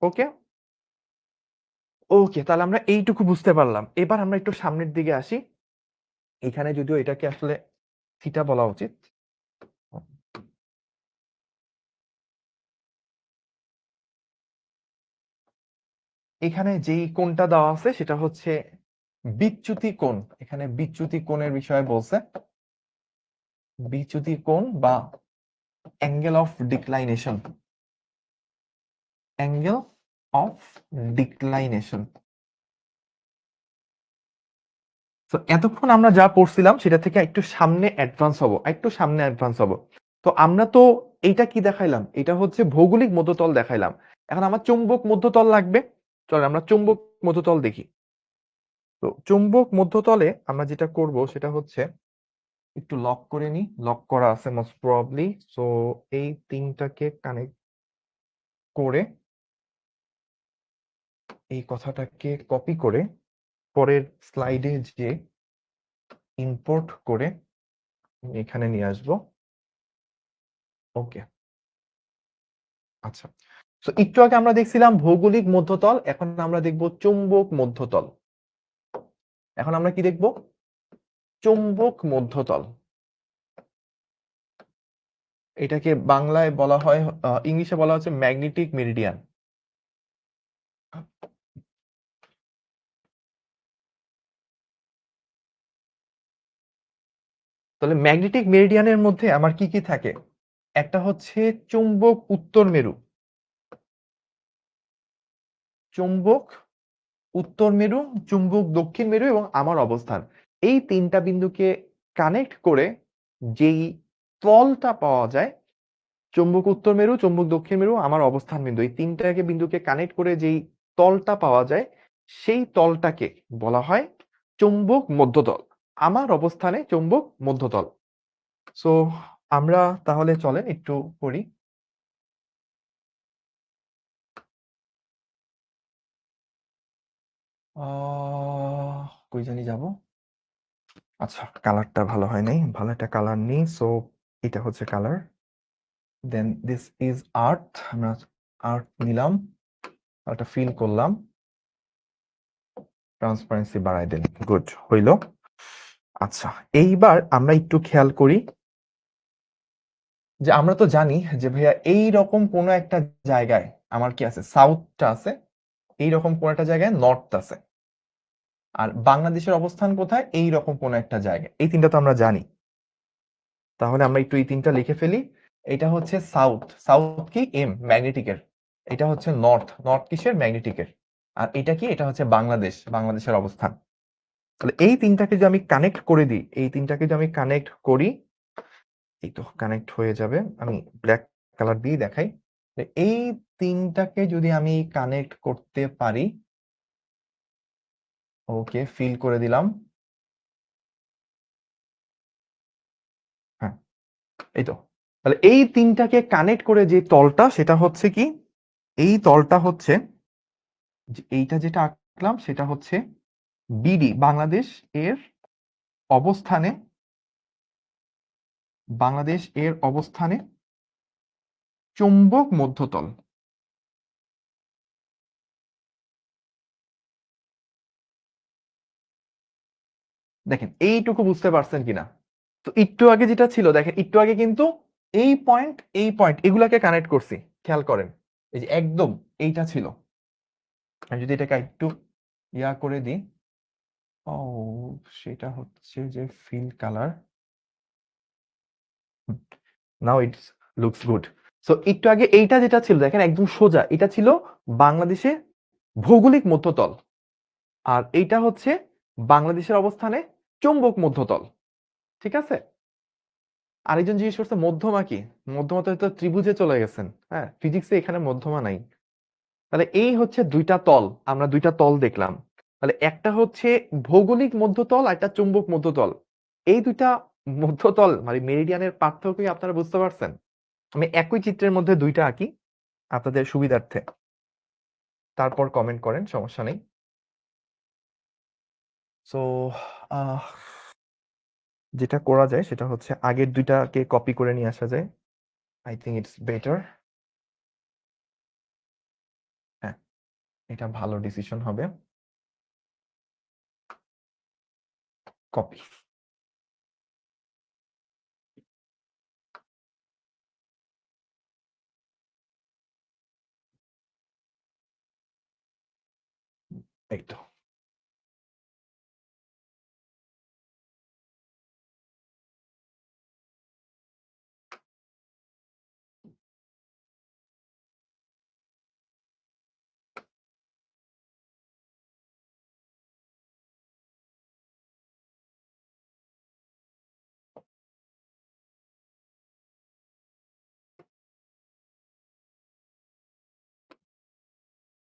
ওকে ওকে, তাহলে আমরা এইটুকু বুঝতে পারলাম। এবার আমরা একটু সামনের দিকে আসি। এখানে যদিও এটাকে আসলে থিটা বলা উচিত। এখানে যেই কোণটা দেওয়া আছে সেটা হচ্ছে বিচ্যুতি কোণ। এখানে বিচ্যুতি কোণের বিষয়ে বলছে, বিচ্যুতি কোণ বা অ্যাঙ্গেল অফ ডিক্লাইনেশন, অ্যাঙ্গেল অফ ডিক্লাইনেশন। তো এতক্ষণ আমরা যা পড়ছিলাম সেটা থেকে একটু সামনে অ্যাডভান্স হব, একটু সামনে অ্যাডভান্স হব। তো আমরা তো এইটা কি দেখাইলাম, এটা হচ্ছে ভৌগোলিক মধ্যতল দেখাইলাম। এখন আমার চৌম্বক মধ্যতল লাগবে, চল আমরা চৌম্বক মধ্যতল দেখি। তো চৌম্বক মধ্যতলে আমরা যেটা করব সেটা হচ্ছে একটু লক করে নি, লক করা আছে মোস্ট প্রবাবলি। সো এই তিনটাকে কানেক্ট করে এই কথাটাকে কপি করে পরের স্লাইডে যে ইম্পোর্ট করে এখানে নিয়ে আসবো। ওকে, আচ্ছা। তো একটু আগে আমরা দেখছিলাম ভৌগোলিক মধ্যতল, এখন আমরা দেখব চৌম্বক মধ্যতল। এখন আমরা কি দেখব? চৌম্বক মধ্যতল। এটাকে বাংলায় বলা হয়, ইংলিশে বলা হচ্ছে ম্যাগনেটিক মেরিডিয়ান। তাহলে ম্যাগনেটিক মেরিডিয়ানের মধ্যে আমার কি কি থাকে? একটা হচ্ছে চৌম্বক উত্তর মেরু, চৌম্বক উত্তর মেরু, চুম্বক দক্ষিণ মেরু এবং আমার অবস্থান। এই তিনটা বিন্দুকে কানেক্ট করে যেই তলটা পাওয়া যায়, চুম্বক উত্তর মেরু, চুম্বক দক্ষিণ মেরু, আমার অবস্থান বিন্দু, এই তিনটাকে বিন্দুকে কানেক্ট করে যেই তলটা পাওয়া যায় সেই তলটাকে বলা হয় চৌম্বক মধ্যতল। আমার অবস্থানে চৌম্বক মধ্যতল। সো আমরা তাহলে চলেন একটু করি। কই জানি যাব। আচ্ছা, কালারটা ভালো হয় নাই, ভালো একটা কালার নেই। সো এটা হচ্ছে colour, then this is earth. আমরা আর্থ নিলাম, একটা ফিল করলাম, ট্রান্সপারেন্সি বাড়াই দেন, গুড হইল। আচ্ছা, এইবার আমরা একটু খেয়াল করি যে আমরা তো জানি যে ভাইয়া এই রকম কোনো একটা জায়গায় আমার কি আছে, সাউথটা আছে, এই রকম কোন একটা জায়গায় নর্থ আছে, আর বাংলাদেশের অবস্থান কোথায়, এই রকম কোন একটা জায়গায়। এই তিনটা তো আমরা জানি। তাহলে আমরা একটু এই তিনটা লিখে ফেলি। এটা হচ্ছে সাউথ, সাউথ কি এম ম্যাগনেটিকের, এটা হচ্ছে নর্থ, নর্থ কিসের ম্যাগনেটিকের, আর এটা কি, এটা হচ্ছে বাংলাদেশ, বাংলাদেশের অবস্থান। তাহলে এই তিনটাকে যদি আমি কানেক্ট করে দিই, এই তিনটাকে যদি আমি কানেক্ট করি, এই তো কানেক্ট হয়ে যাবে। আমি ব্ল্যাক কালার দিয়ে দেখাই। এই তিনটাকে যদি আমি কানেক্ট করতে পারি, ওকে ফিল করে দিলাম। হ্যাঁ, এই তো। তাহলে এই তিনটাকে কানেক্ট করে যে তলটা সেটা হচ্ছে কি, এই তলটা হচ্ছে এইটা যেটা আঁকলাম সেটা হচ্ছে বিডি, বাংলাদেশ এর অবস্থানে, বাংলাদেশ এর অবস্থানে চৌম্বক মধ্যতল। দেখেন এইটুকু বুঝতে পারছেন কিনা? তো একটু আগে যেটা ছিল দেখেন, একটু আগে কিন্তু এই পয়েন্ট এগুলাকে কানেক্ট করছি, খেয়াল করেন এই যে একদম এইটা ছিল। আমি যদি এটাকে একটু ইয়া করে দিই, ও সেটা হচ্ছে যে fill colour, now it's looks good. So একটু আগে এইটা যেটা ছিল দেখেন একদম সোজা, এটা ছিল বাংলাদেশে ভৌগোলিক মধ্যতল, আর এইটা হচ্ছে বাংলাদেশের অবস্থানে চৌম্বক মধ্যতল। ঠিক আছে? আরেকজন জিজ্ঞেস করছে মধ্যমা কি? মধ্যমা তো হয়তো ত্রিভুজে চলে গেছেন। হ্যাঁ, ফিজিক্সে এখানে মধ্যমা নাই। তাহলে এই হচ্ছে দুইটা তল, আমরা দুইটা তল দেখলাম। তাহলে একটা হচ্ছে ভৌগোলিক মধ্যতল আর একটা চুম্বক মধ্যতল। এই দুইটা মধ্যতল মানে মেরিডিয়ানের পার্থক্য কি আপনারা বুঝতে পারছেন? আমি একই চিত্রের মধ্যে দুইটা আঁকি আপনাদের সুবিধার্থে, তারপর কমেন্ট করেন, সমস্যা নেই। সো যেটা করা যায় সেটা হচ্ছে আগের দুইটাকে কপি করে নিয়ে আসা যায়। I think it's better. হ্যাঁ, এটা ভালো ডিসিশন হবে। কপি। এই তো।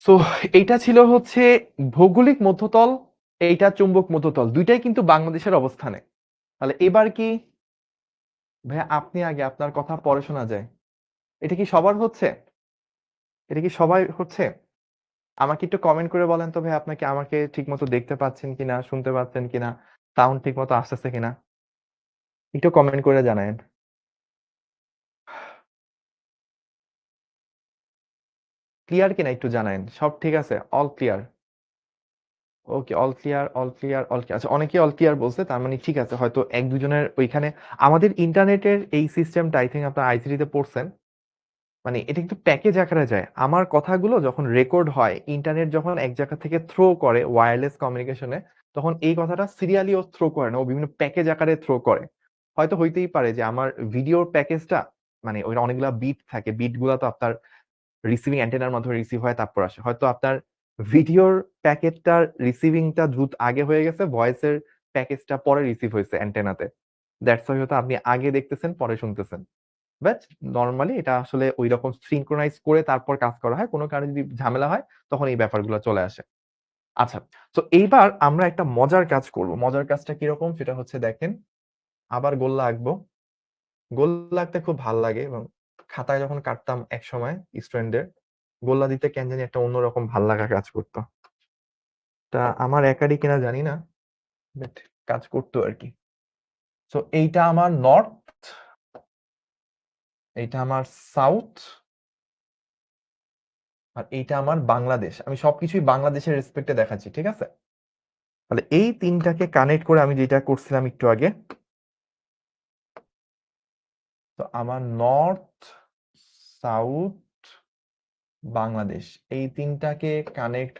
সো এইটা ছিল হচ্ছে ভৌগোলিক মধ্যতল, এইটা চুম্বক মধ্যতল, দুইটাই কিন্তু বাংলাদেশের অবস্থানে। তাহলে এবার কি ভাইয়া আপনি আগে, আপনার কথা পরে শোনা যায়। এটা কি সবার হচ্ছে? এটা কি সবাই হচ্ছে? আমাকে একটু কমেন্ট করে বলেন তো ভাই, আপনাকে আমাকে ঠিক মতো দেখতে পাচ্ছেন কিনা, শুনতে পাচ্ছেন কিনা, সাউন্ড ঠিক মতো আসতেছে কিনা, একটু কমেন্ট করে জানায়েন। ক্লিয়ার কিনা একটু জানায়েন। সব ঠিক আছে? All clear? Okay, all clear, all clear, all clear. আচ্ছা, অনেকেই অল ক্লিয়ার বলছে, তার মানে ঠিক আছে। হয়তো এক দুজনের ওইখানে আমাদের ইন্টারনেটের এই সিস্টেমটা আই থিঙ্ক আপনার আইসিটি তে পড়ছেন। মানে এটা কিন্তু প্যাকেজ আকারে যায়। আমার কথাগুলো যখন রেকর্ড হয়, ইন্টারনেট যখন এক জায়গা থেকে থ্রো করে ওয়্যারলেস কমিউনিকেশনে, তখন এই কথাটা সিরিয়ালিও থ্রো করে না, ও বিভিন্ন প্যাকেজ আকারে থ্রো করে। হয়তো হইতেই পারে যে আমার ভিডিওর প্যাকেজটা মানে ওই অনেকগুলা বিট থাকে, বিট গুলা তো আপনার রিসিভিং অ্যান্টেনার মাধ্যমে রিসিভ হয় তারপর আসে। হয়তো আপনার ভিডিওর প্যাকেটটার রিসিভিংটা দ্রুত আগে হয়ে গেছে, ভয়েসের প্যাকেজটা পরে রিসিভ হয়েছে অ্যান্টেনাতে। দ্যাটস ওয়াই হয়তো আপনি আগে দেখতেছেন পরে শুনতেছেন। বাট নরমালি এটা আসলে ঐরকম সিনক্রোনাইজ করে তারপর কাজ করা হয়। কোনো কারণে যদি ঝামেলা হয় তখন এই ব্যাপারগুলো চলে আসে। আচ্ছা, তো এইবার আমরা একটা মজার কাজ করব। মজার কাজটা কিরকম সেটা হচ্ছে দেখেন, আবার গোল্লা আঁকবো। গোল্লা আঁকতে খুব ভাল লাগে এবং খাতায় যখন কাটতাম একসময় স্টুডেন্টদের, গোল্লা দিতে কেন জানি একটা অন্যরকম ভাল লাগা কাজ করতো। তা আমার একারই কিনা জানি না, বাট কাজ করতো আরকি। সো এইটা আমার নর্থ, এইটা আমার সাউথ, আর এইটা আমার বাংলাদেশ। আমি সবকিছুই বাংলাদেশের রেসপেক্টে দেখাচ্ছি, ঠিক আছে? তাহলে এই তিনটাকে কানেক্ট করে আমি যেটা করছিলাম একটু আগে, তো আমার নর্থ, সাউথ, বাংলাদেশ, এই তিনটাকে কানেক্ট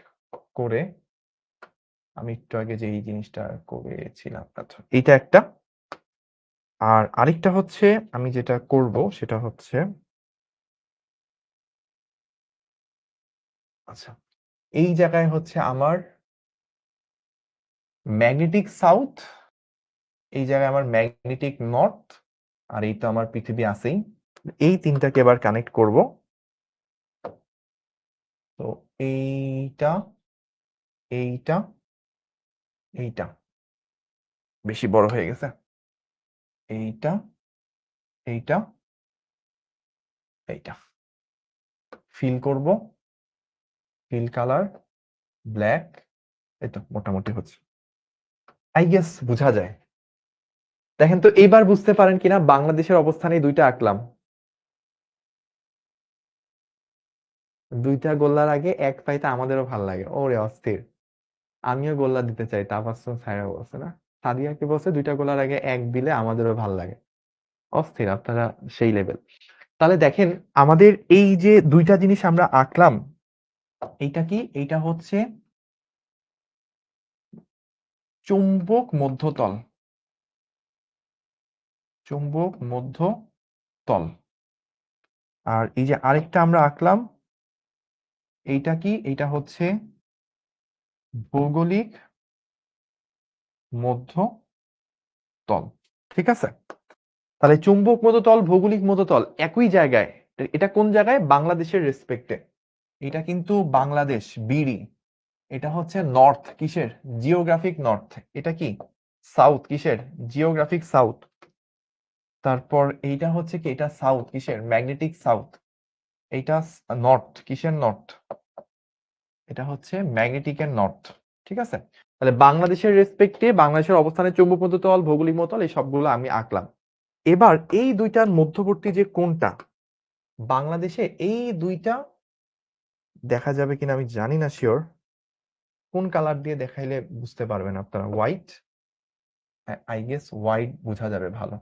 করে আমি একটু আগে যে এই জিনিসটা করেছিলাম, আচ্ছা এইটা একটা। আর আরেকটা হচ্ছে আমি যেটা করব সেটা হচ্ছে, আচ্ছা এই জায়গায় হচ্ছে আমার ম্যাগনেটিক সাউথ, এই জায়গায় আমার ম্যাগনেটিক নর্থ, আর এই তো আমার পৃথিবী আছেই। এই তিনটাকে এবার কানেক্ট করব। তো এইটা, এইটা, এইটা বেশি বড় হয়ে গেছে, এইটা, এইটা, এইটা ফিল করব, ফিল কালার ব্ল্যাক, এই তো মোটামুটি হচ্ছে, আই গেস বোঝা যায়। দেখেন তো এইবার বুঝতে পারেন কিনা বাংলাদেশের অবস্থানে দুইটা আঁকলাম, দুইটা গোল্লার আগে এক পাইতে আমাদেরও ভাল লাগে, ওরে অস্থির। আমিও গোল্লা দিতে চাই, তাবাসসুম সাইরা বলছে না, সাদিয়া কি বলছে, দুইটা গোলার আগে এক দিলে আমাদেরও ভাল লাগে। অস্থির আপনারা, সেই লেভেল। তাহলে দেখেন আমাদের এই যে দুইটা জিনিস আমরা আঁকলাম, এইটা কি, এইটা হচ্ছে চুম্বক মধ্যতল, চুম্বক মধ্যতল। আর এই যে আরেকটা আমরা আঁকলাম, এইটা কি, এইটা হচ্ছে ভৌগোলিক মধ্যতল। ঠিক আছে, তাহলে চুম্বক মধ্যতল ভৌগোলিক মধ্যতল একই জায়গায়। এটা কোন জায়গায়, বাংলাদেশের রেসপেক্টে। এটা কিন্তু বাংলাদেশ বিডি, এটা হচ্ছে নর্থ কিসের, জিওগ্রাফিক নর্থ। এটা কি সাউথ কিসের, জিওগ্রাফিক সাউথ। তারপর এইটা হচ্ছে কি, এটা সাউথ কিসের, ম্যাগনেটিক সাউথ। এইটা নর্থ কিসের, নর্থ, এটা হচ্ছে ম্যাগনেটিকের নর্থ। ঠিক আছে, তাহলে বাংলাদেশের রেসপেক্টে বাংলাদেশের অবস্থানে চুম্বক মধ্যতল ভৌগোলিক মধ্যতল এই সবগুলো আমি আঁকলাম। এবার এই দুইটার মধ্যবর্তী যে কোনটা, বাংলাদেশে এই দুইটা দেখা যাবে কিনা আমি জানি না শিওর, কোন কালার দিয়ে দেখাইলে বুঝতে পারবেন আপনারা, হোয়াইট, আই গেস হোয়াইট বোঝা যাবে ভালো।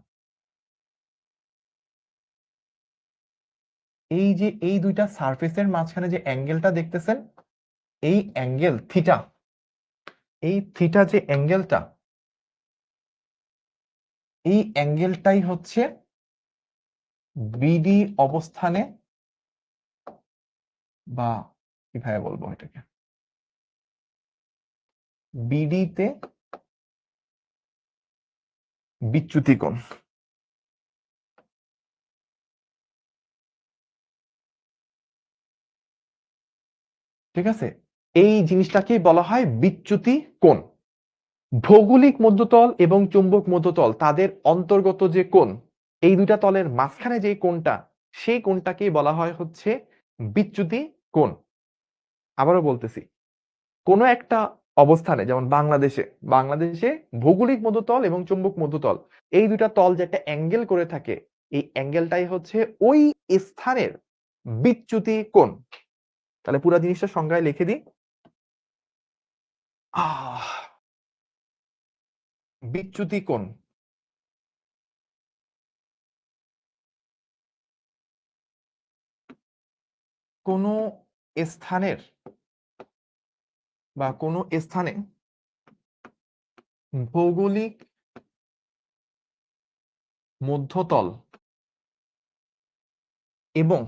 এই যে এই দুইটা সারফেসের মাঝখানে যে অ্যাঙ্গেলটা দেখতেছেন, এই অ্যাঙ্গেল থিটা, এই থিটা যে অ্যাঙ্গেলটা, এই অ্যাঙ্গেলটাই হচ্ছে বিডি অবস্থানে, বা কিভাবে বলবো এটাকে, বিডিতে বিচ্যুতি কোণ। ঠিক আছে, এই জিনিসটাকেই বলা হয় বিচ্যুতি কোণ। ভৌগোলিক মধ্যতল এবং চুম্বক মধ্যতল তাদের অন্তর্গত যে কোণ, এই দুইটা তলের মাঝখানে যে কোণটা, সেই কোণটাকেই বলা হয় হচ্ছে বিচ্যুতি কোণ। আবারও বলতেছি, কোনো একটা অবস্থানে, যেমন বাংলাদেশে, বাংলাদেশে ভৌগোলিক মধ্যতল এবং চুম্বক মধ্যতল এই দুইটা তল যে একটা অ্যাঙ্গেল করে থাকে, এই অ্যাঙ্গেলটাই হচ্ছে ওই স্থানের বিচ্যুতি কোণ। তাহলে পুরো জিনিসটা সংজ্ঞায় লিখে দিই, বিচ্যুতি কোণ কোনো স্থানের বা কোনো স্থানে ভৌগোলিক মধ্যতল এবং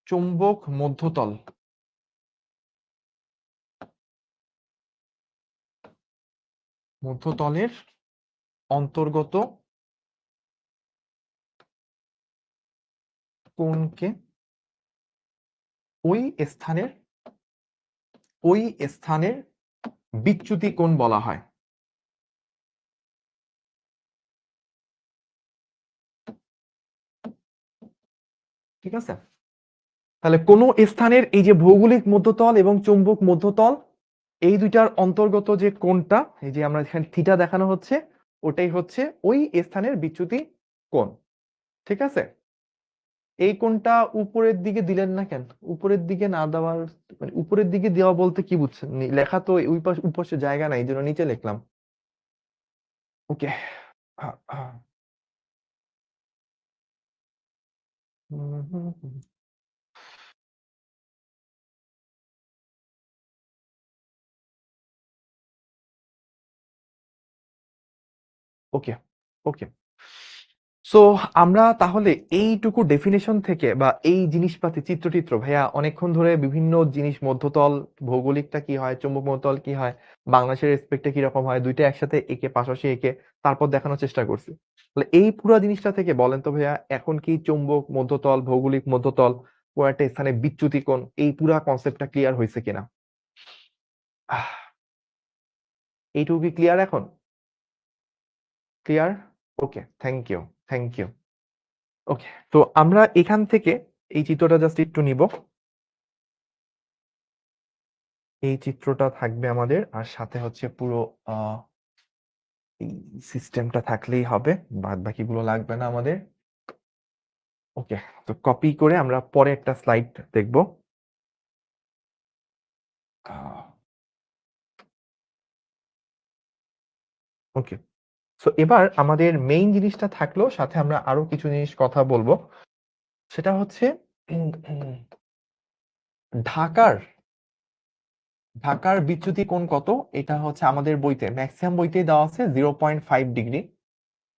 চৌম্বক মধ্যতল মধ্যতলের অন্তর্গত কোণকে ওই স্থানের, ওই স্থানের বিচ্যুতি কোণ বলা হয়। ঠিক আছে, তাহলে কোন স্থানের এই যে ভৌগোলিক মধ্যতল এবং চৌম্বক মধ্যতল এই দুইটার অন্তর্গত যে কোণটা, এই যে আমরা এখানে থিটা দেখানো হচ্ছে, ওটাই হচ্ছে ওই স্থানের বিচ্যুতি কোণ। ঠিক আছে, এই কোণটা উপরের দিকে দিলেন না কেন, উপরের দিকে না দেওয়ার, মানে উপরের দিকে দেওয়া বলতে কি বুঝছেন, লেখা তো ওই পাশে উপাশে জায়গা নাই, এই জন্য নিচে লিখলাম। ওকে, ওকে, ওকে। সো আমরা তাহলে এইটুকু ডেফিনেশন থেকে বা এই জিনিসপাতি চিত্রটিত্র ভাইয়া অনেকক্ষণ ধরে বিভিন্ন জিনিস, মধ্যতল ভৌগোলিকটা কি হয়, চৌম্বক মধ্যতল কি হয়, বাংলাদেশের রেসপেক্টে কিরকম হয়, দুইটা একসাথে এঁকে পাশাপাশি এঁকে তারপর দেখানোর চেষ্টা করছি। তাহলে এই পুরো জিনিসটা থেকে বলেন তো ভাইয়া, এখন কি চৌম্বক মধ্যতল ভৌগোলিক মধ্যতল কোন একটা স্থানে বিচ্যুতি কোণ, এই পুরা কনসেপ্টটা ক্লিয়ার হয়েছে কিনা? আহ, এইটুকু কি ক্লিয়ার এখন? Clear? Okay, thank you, thank you. Okay, তো আমরা এখান থেকে এই চিত্রটা জাস্ট একটু নিব। এই চিত্রটা থাকবে আমাদের, আর সাথে হচ্ছে পুরো এই সিস্টেমটা থাকলেই হবে, বাদ বাকিগুলো লাগবে না আমাদের। ওকে, তো কপি করে আমরা পরে একটা স্লাইড দেখব। ওকে, সো এবার আমাদের মেইন জিনিসটা থাকলো, সাথে আমরা আরো কিছু জিনিস কথা বলবো। সেটা হচ্ছে ঢাকার ঢাকার বিচ্যুতি কোণ কত। এটা হচ্ছে আমাদের বইতে, ম্যাক্সিমাম বইতেই দেওয়া আছে 0.5 ডিগ্রি।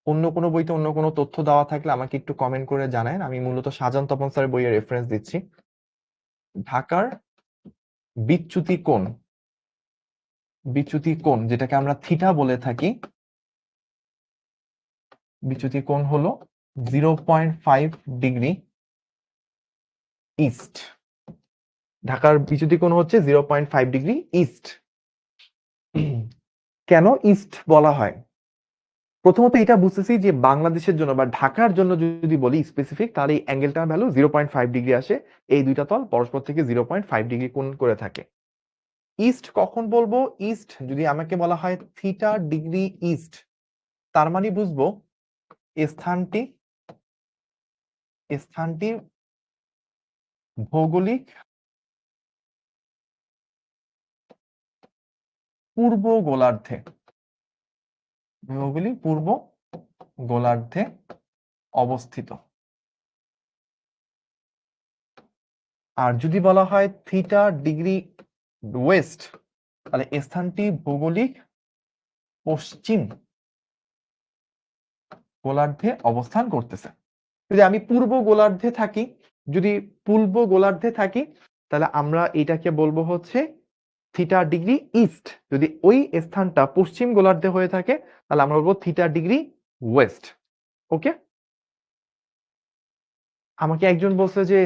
অন্য কোনো বইতে অন্য কোনো তথ্য দেওয়া থাকলে আমাকে একটু কমেন্ট করে জানান। আমি মূলত শাহজাহান তপন স্যারের বইয়ের রেফারেন্স দিচ্ছি। ঢাকার বিচ্যুতি কোণ যেটাকে আমরা থিটা বলে থাকি, বিচ্যুতি কোণ হলো 0.5 ডিগ্রি ইস্ট। ঢাকার বিচ্যুতি কোণ হচ্ছে 0.5 ডিগ্রি ইস্ট। কেন ইস্ট বলা হয়? প্রথমত এটা বুঝতেছি যে বাংলাদেশের জন্য বা ঢাকার জন্য যদি বলি স্পেসিফিক, তাহলে এই অ্যাঙ্গেলটার ভ্যালু 0.5 ডিগ্রি আসে। এই দুইটা তল পরস্পর থেকে 0.5 ডিগ্রি কোণ করে থাকে। ইস্ট কখন বলবো? ইস্ট যদি আমাকে বলা হয় থিটা ডিগ্রি ইস্ট, তার মানে বুঝবো স্থানটি ভৌগোলিক পূর্ব গোলার্ধে, ভৌগোলিক পূর্ব গোলার্ধে অবস্থিত। আর যদি বলা হয় থিটা ডিগ্রি ওয়েস্ট, তাহলে স্থানটি ভৌগোলিক পশ্চিম গোলার্ধে অবস্থান করতেছে। যদি আমি পূর্ব গোলার্ধে থাকি, তাহলে আমরা এটাকে বলবো হচ্ছে থিটা ডিগ্রি ইস্ট। যদি ওই স্থানটা পশ্চিম গোলার্ধে হয়ে থাকে, তাহলে আমরা বলবো থিটা ডিগ্রি ওয়েস্ট। ওকে, আমাকে একজন বলছে যে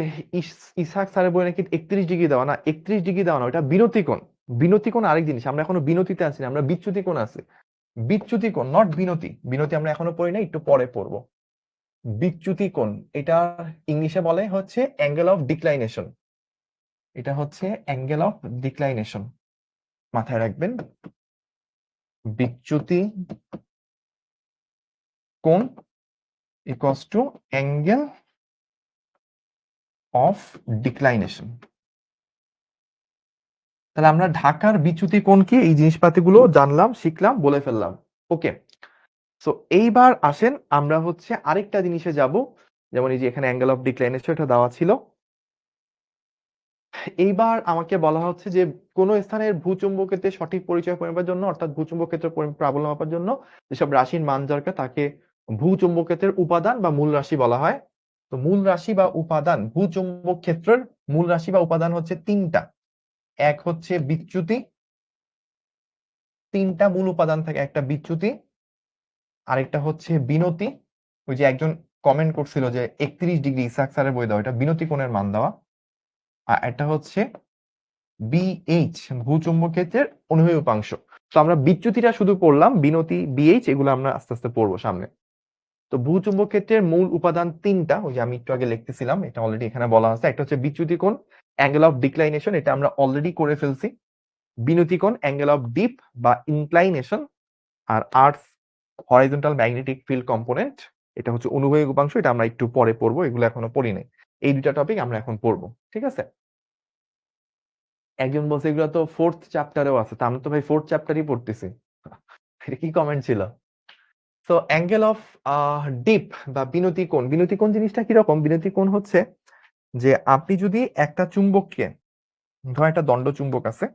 ইসহাক স্যারের বই নাকি 31 ডিগ্রি দেওয়া। না, 31 ডিগ্রি দেওয়া না, ওটা বিনতিকোণ। বিনতিকোণ আরেক জিনিস, আমরা এখনো বিনতিতে আছি না, আমরা বিচ্যুতি কোণ আছে। বিচ্যুতি কোণ, নট বিনতি। বিনতি আমরা এখনো পড়ি না, একটু পরে পড়বো। বিচ্যুতি কোণ, এটা ইংলিশে বলে হচ্ছে অ্যাঙ্গেল অফ ডিক্লাইনেশন। এটা হচ্ছে অ্যাঙ্গেল অফ ডিক্লাইনেশন, মাথায় রাখবেন। বিচ্যুতি কোণ ইকুয়ালস টু অ্যাঙ্গেল অফ ডিক্লাইনেশন। তাহলে আমরা ঢাকার বিচ্যুতি কোণ কি, এই জিনিসপাতিগুলো জানলাম, শিখলাম, বলে ফেললাম। ওকে, সো এইবার আসেন আমরা হচ্ছে আরেকটা জিনিসে যাব। যেমন এই যে এখানে অ্যাঙ্গেল অফ ডিক্লাইনেশন এটা দেওয়া ছিল। এইবার আমাকে বলা হচ্ছে যে কোন স্থানের ভূচুম্বকত্বের সঠিক পরিচয় পরিমাপের জন্য, অর্থাৎ ভূচুম্বকত্বের প্রাবল্য মাপার জন্য যেসব রাশির মান দরকার তাকে ভূচুম্বকত্বের উপাদান বা মূল রাশি বলা হয়। তো মূল রাশি বা উপাদান, ভূচুম্বক ক্ষেত্রের মূল রাশি বা উপাদান হচ্ছে তিনটা। এক হচ্ছে বিচ্যুতি, তিনটা মূল উপাদান থাকে। একটা বিচ্যুতি, আরেকটা হচ্ছে বিনতি, ওই যে একজন কমেন্ট করছিল যে 31 ডিগ্রি ইসাক স্যারের বই দেওয়া, এটা বিনতি কোণের মান দেওয়া। আর একটা হচ্ছে বিএইচ, ভূচুম্বক ক্ষেত্রের অনুভূমিক উপাংশ। তো আমরা বিচ্যুতিটা শুধু পড়লাম, বিনতি, বিএইচ এগুলো আমরা আস্তে আস্তে পড়বো সামনে। তো ভূচুম্বক ক্ষেত্রের মূল উপাদান তিনটা, ওই যে আমি একটু আগে লিখতেছিলাম, এটা অলরেডি এখানে বলা আছে। একটা হচ্ছে বিচ্যুতি কোণ, অ্যাঙ্গেল অফ ডিক্লাইনেশন, এটা আমরা অলরেডি করে ফেলছি। বিনতি কোণ, অ্যাঙ্গেল অফ ডিপ বা ইনক্লাইনেশন। আর আর্থ হরাইজন্টাল ম্যাগনেটিক ফিল্ড কম্পোনেন্ট, এটা হচ্ছে অনুভূমিক উপাংশ, এটা আমরা একটু পরে পড়বো, এগুলো এখনো পড়ি নাই। এই দুটা টপিক আমরা এখন পড়বো, ঠিক আছে। একজন বলছে এগুলো তো 4th চ্যাপ্টারেও আছে, তা আমরা তো ভাই 4th চ্যাপ্টারই পড়তেছি। এটা কি কমেন্ট ছিল? সো অ্যাঙ্গেল অফ ডিপ বা বিনতি কোণ, বিনতি কোণ জিনিসটা কিরকম? বিনতি কোণ হচ্ছে যে আপনি যদি একটা চুম্বককে, ধর একটা দণ্ড চুম্বক আছে,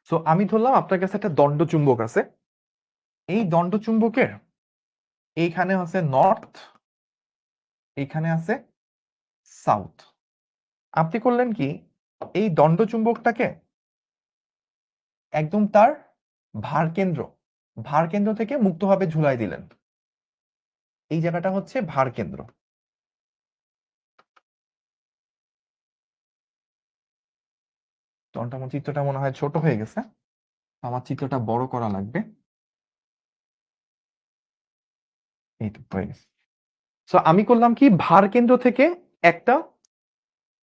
সো আমি ধরলাম আপনার কাছে একটা দণ্ড চুম্বক আছে। এই দণ্ড চুম্বকের এইখানে আছে নর্থ, এইখানে আছে সাউথ। আপনি করলেন কি, এই দণ্ড চুম্বকটাকে একদম তার ভার কেন্দ্র ভার কেন্দ্র থেকে মুক্তভাবে ঝুলাই দিলেন, এই জায়গাটা হচ্ছে ভার কেন্দ্র। তখন আমার চিত্রটা মনে হয় ছোট হয়ে গেছে, আমার চিত্রটা বড় করা লাগবে। এই তো হয়ে গেছে। সো আমি করলাম কি, ভার কেন্দ্র থেকে একটা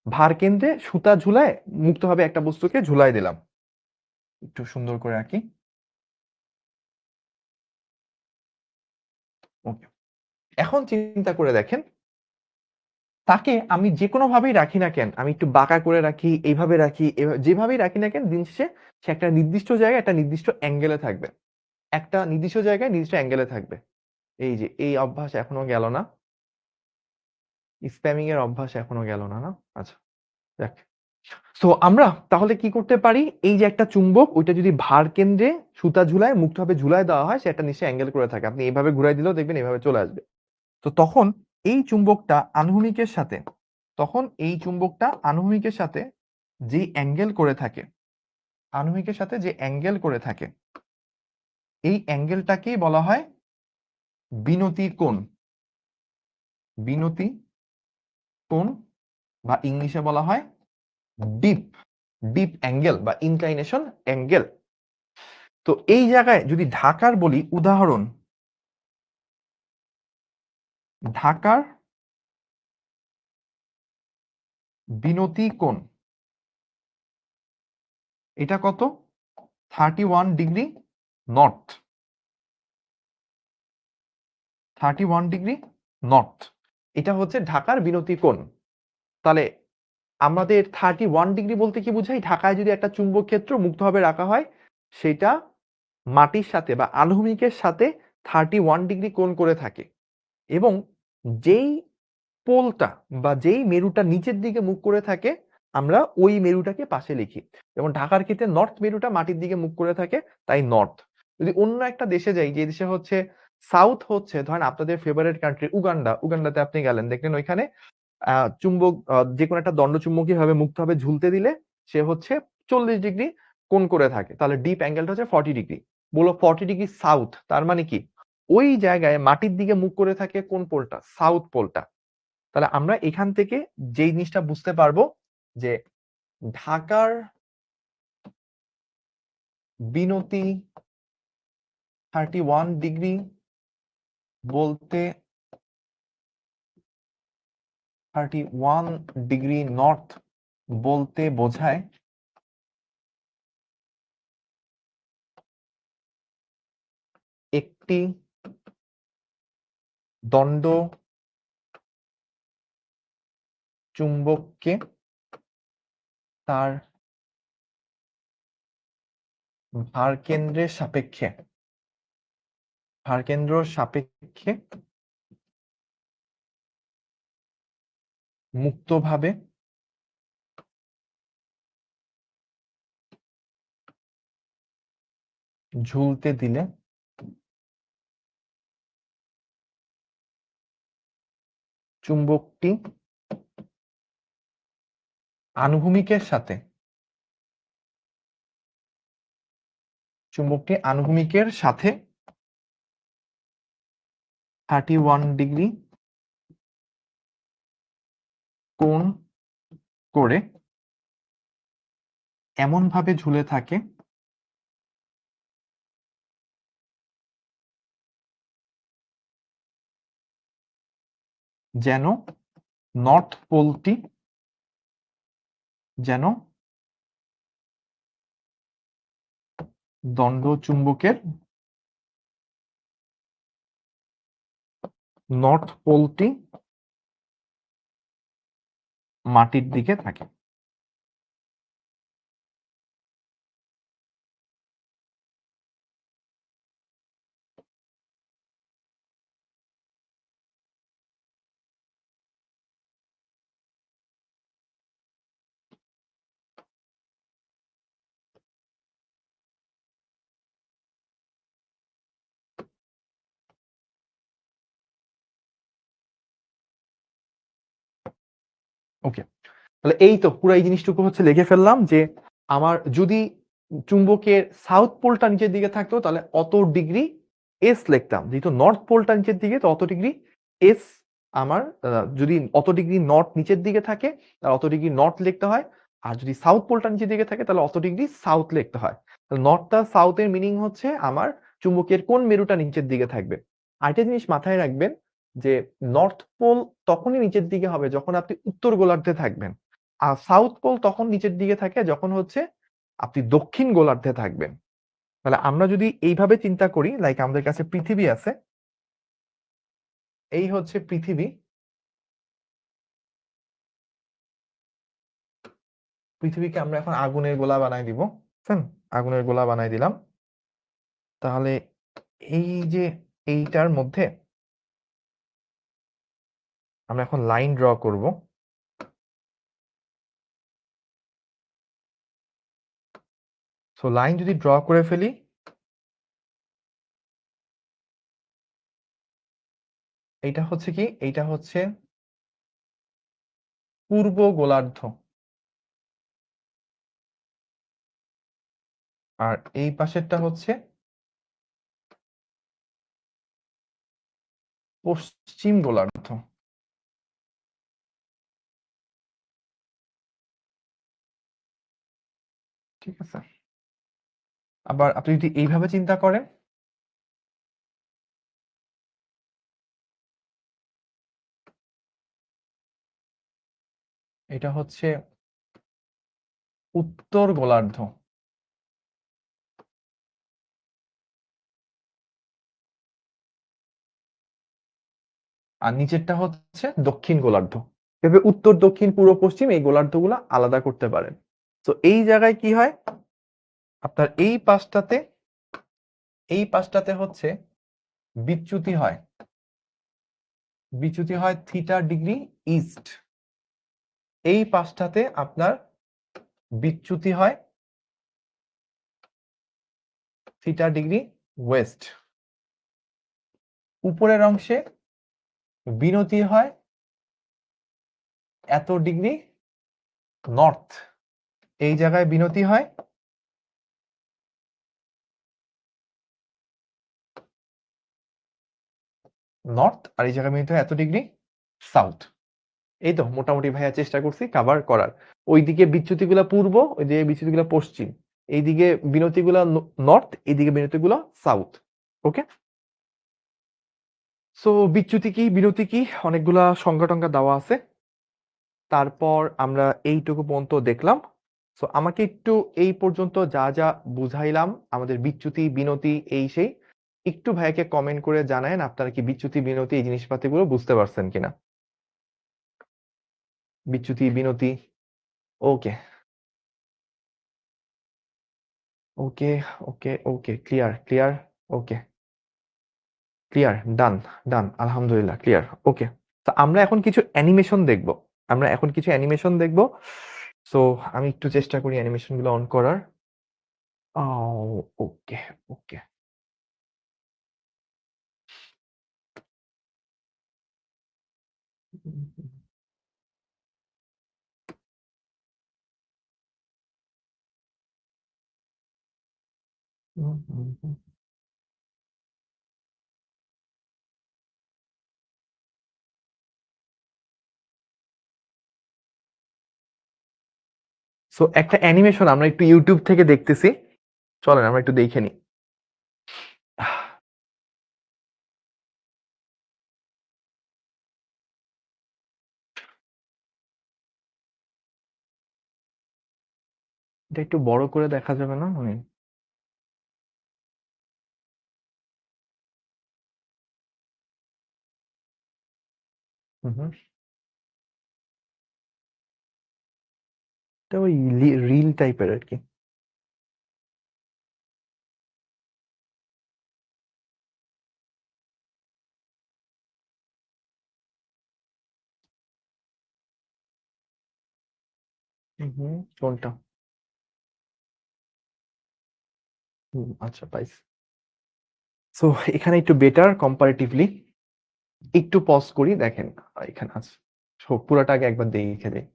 ভার কেন্দ্রে সুতা ঝুলায় মুক্তভাবে একটা বস্তুকে ঝুলাই দিলাম। একটু সুন্দর করে আঁকি। ওকে, এখন চিন্তা করে দেখেন, তাকে আমি যে কোনো ভাবেই রাখি না কেন, আমি একটু বাঁকা করে রাখি, এইভাবে রাখি, যেভাবেই রাখি না কেন, দিন শেষে সে একটা নির্দিষ্ট জায়গায় একটা নির্দিষ্ট অ্যাঙ্গেলে থাকবে, একটা নির্দিষ্ট জায়গায় নির্দিষ্ট অ্যাঙ্গেলে থাকবে। এই যে এই অভ্যাস এখনো গেল না, স্প্যামিং এর অভ্যাস এখনো গেল না, না? আচ্ছা, দেখ। তো আমরা তাহলে কি করতে পারি, এই যে একটা চুম্বক, ওইটা যদি ভার কেন্দ্রে সুতা ঝুলায় মুক্তভাবে ঝুলায় দেওয়া হয়, সে একটা নিশ্চয়ই অ্যাঙ্গেল করে থাকে, আপনি এইভাবে ঘুরাই দিলেও দেখবেন এইভাবে চলে আসবে। তো তখন এই চুম্বকটা আনুভূমিকের সাথে, তখন এই চুম্বকটা আনুভূমিকের সাথে যে অ্যাঙ্গেল করে থাকে, আনুভূমিকের সাথে যে অ্যাঙ্গেল করে থাকে, এই অ্যাঙ্গেলটাকেই বলা হয় বিনতি কোণ। বিনতি কোণ, বা ইংলিশে বলা হয় ডিপ, ডিপ অ্যাঙ্গেল বা ইনক্লাইনেশন অ্যাঙ্গেল। তো এই জায়গায় যদি ঢাকার বলি উদাহরণ, ঢাকার বিনতি কোণ, এটা কত? 31 ডিগ্রি নর্থ, 31 ডিগ্রি নর্থ, এটা হচ্ছে ঢাকার বিনতি কোণ। তাহলে আমাদের 31 ডিগ্রি বলতে কি বুঝাই, ঢাকায় যদি একটা চুম্বক ক্ষেত্র মুক্তভাবে রাখা হয়, সেটা মাটির সাথে বা আনুভূমিকের সাথে 31 ডিগ্রি কোণ করে থাকে, এবং যেই পোলটা বা যেই মেরুটা নিচের দিকে মুখ করে থাকে, আমরা ওই মেরুটাকে পাশে লিখি। যেমন ঢাকার ক্ষেত্রে নর্থ মেরুটা মাটির দিকে মুখ করে থাকে, তাই নর্থ। যদি অন্য একটা দেশে যাই, যে দেশে হচ্ছে সাউথ, হচ্ছে ধরেন আপনাদের ফেভারিট কান্ট্রি উগান্ডা, উগান্ডাতে আপনি গেলেন, দেখলেন ওইখানে চুম্বক যে কোনো একটা দণ্ডচুম্বকী ভাবে মুক্তভাবে ঝুলতে দিলে সে হচ্ছে 40 ডিগ্রি কোণ করে থাকে, তাহলে ডিপ অ্যাঙ্গেলটা হচ্ছে 40 ডিগ্রি। বলো 40 ডিগ্রি সাউথ, তার মানে কি ওই জায়গায় মাটির দিকে মুখ করে থাকে কোন পোলটা? সাউথ পোলটা। তাহলে আমরা এখান থেকে যেই জিনিসটা বুঝতে পারবো যে ঢাকার বিনতি 31 ডিগ্রি বলতে 31 ডিগ্রি নর্থ বলতে বোঝায় একটি দণ্ড চুম্বককে তার ভারকেন্দ্রের সাপেক্ষে, ভারকেন্দ্র সাপেক্ষে মুক্তভাবে ঝুলতে দিলে চুম্বকটি আনুভূমিকের সাথে, চুম্বকটি আনুভূমিকের সাথে 31 ডিগ্রি কোণ করে এমন ভাবে ঝুলে থাকে যেন নর্থ পোলটি, যেন দণ্ড চুম্বকের নর্থ পোলটি মাটির দিকে থাকে। ওকে, তাহলে এই তো পুরো এই জিনিসটুকু হচ্ছে লিখে ফেললাম যে আমার যদি চুম্বকের সাউথ পোলটা নিচের দিকে থাকতো তাহলে অত ডিগ্রি এস লিখতাম, যেহেতু নর্থ পোলটা নিচের দিকে তো অত ডিগ্রি এস আমার যদি অত ডিগ্রি নর্থ নিচের দিকে থাকে তাহলে অত ডিগ্রি নর্থ লিখতে হয়, আর যদি সাউথ পোলটা নিচের দিকে থাকে তাহলে অত ডিগ্রি সাউথ লিখতে হয়। নর্থ আর সাউথের মিনিং হচ্ছে আমার চুম্বকের কোন মেরুটা নিচের দিকে থাকবে। আরেকটা জিনিস মাথায় রাখবেন যে নর্থ পোল তখনই নিচের দিকে হবে যখন আপনি উত্তর গোলার্ধে থাকবেন, আর সাউথ পোল তখন নিচের দিকে থাকে যখন হচ্ছে আপনি দক্ষিণ গোলার্ধে থাকবেন। তাহলে আমরা যদি এইভাবে চিন্তা করি, লাইক আমাদের কাছে পৃথিবী আছে, এই হচ্ছে পৃথিবী, পৃথিবীকে আমরা এখন আগুনের গোলা বানাই দিব, বুঝছেন? আগুনের গোলা বানাই দিলাম। তাহলে এই যে এইটার মধ্যে আমরা এখন লাইন ড্র করব। সো লাইন যদি ড্র করে ফেলি, এইটা হচ্ছে কি, এইটা হচ্ছে পূর্ব গোলার্ধ, আর এই পাশেরটা হচ্ছে পশ্চিম গোলার্ধ। ঠিক আছে, আবার আপনি যদি এইভাবে চিন্তা করেন, এটা হচ্ছে উত্তর গোলার্ধ, আর নিচেরটা হচ্ছে দক্ষিণ গোলার্ধ। এভাবে উত্তর দক্ষিণ পূর্ব পশ্চিম এই গোলার্ধগুলো আলাদা করতে পারেন। তো এই জায়গায় কি হয়, আপনার এই পাশটাতে হচ্ছে বিচ্যুতি হয়, বিচ্যুতি হয় থিটা ডিগ্রি ইস্ট। এই পাশটাতে আপনার বিচ্যুতি হয় থিটা ডিগ্রি ওয়েস্ট। উপরের অংশে বিনতি হয় এত ডিগ্রি নর্থ, এই জায়গায় বিনতি হয় নর্থ, আর এই জায়গায় বিনতি হয় এত ডিগ্রি সাউথ। এই তো মোটামুটি ভাইয়া চেষ্টা করছি কাভার করার। ওইদিকে বিচ্যুতিগুলা পূর্ব, ওইদিকে বিচ্যুতিগুলা পশ্চিম, এইদিকে বিনতিগুলা নর্থ, এইদিকে বিনতিগুলা সাউথ। ওকে, সো বিচ্যুতি কি বিরতি কি অনেকগুলা সংজ্ঞা টঙ্গা দেওয়া আছে। তারপর আমরা এইটুকু পর্যন্ত দেখলাম। সো আমাকে একটু এই পর্যন্ত যা যা বুঝাইলাম আমাদের বিচ্যুতি বিনতি এই সেই, একটু ভাইয়াকে কমেন্ট করে জানায়েন আপনারা কি বিচ্যুতি বিনতি এই জিনিসপাতিগুলো বুঝতে পারছেন কিনা। বিচ্যুতি বিনতি, ওকে ওকে ওকে ওকে, ক্লিয়ার ক্লিয়ার, ওকে ক্লিয়ার, ডান ডান, আলহামদুলিল্লাহ ক্লিয়ার, ওকে। তো আমরা এখন কিছু অ্যানিমেশন দেখব, আমরা এখন কিছু অ্যানিমেশন দেখব। সো আমি একটু চেষ্টা করি অ্যানিমেশন গুলো অন করার। ওকে ওকে। সো একটা অ্যানিমেশন আমরা একটু ইউটিউব থেকে দেখতেছি, চলেন আমরা একটু দেখে নিই। এটা একটু বড় করে দেখা যাবে না মানে? হুম, এটা ওই রিল টাইপের আর কি। কোনটা? আচ্ছা পাইছি। সো এখানে একটু বেটার কম্পারেটিভলি, একটু পজ করি দেখেন, এখানে আছে। সো পুরাটা আগে একবার দেখে দেই।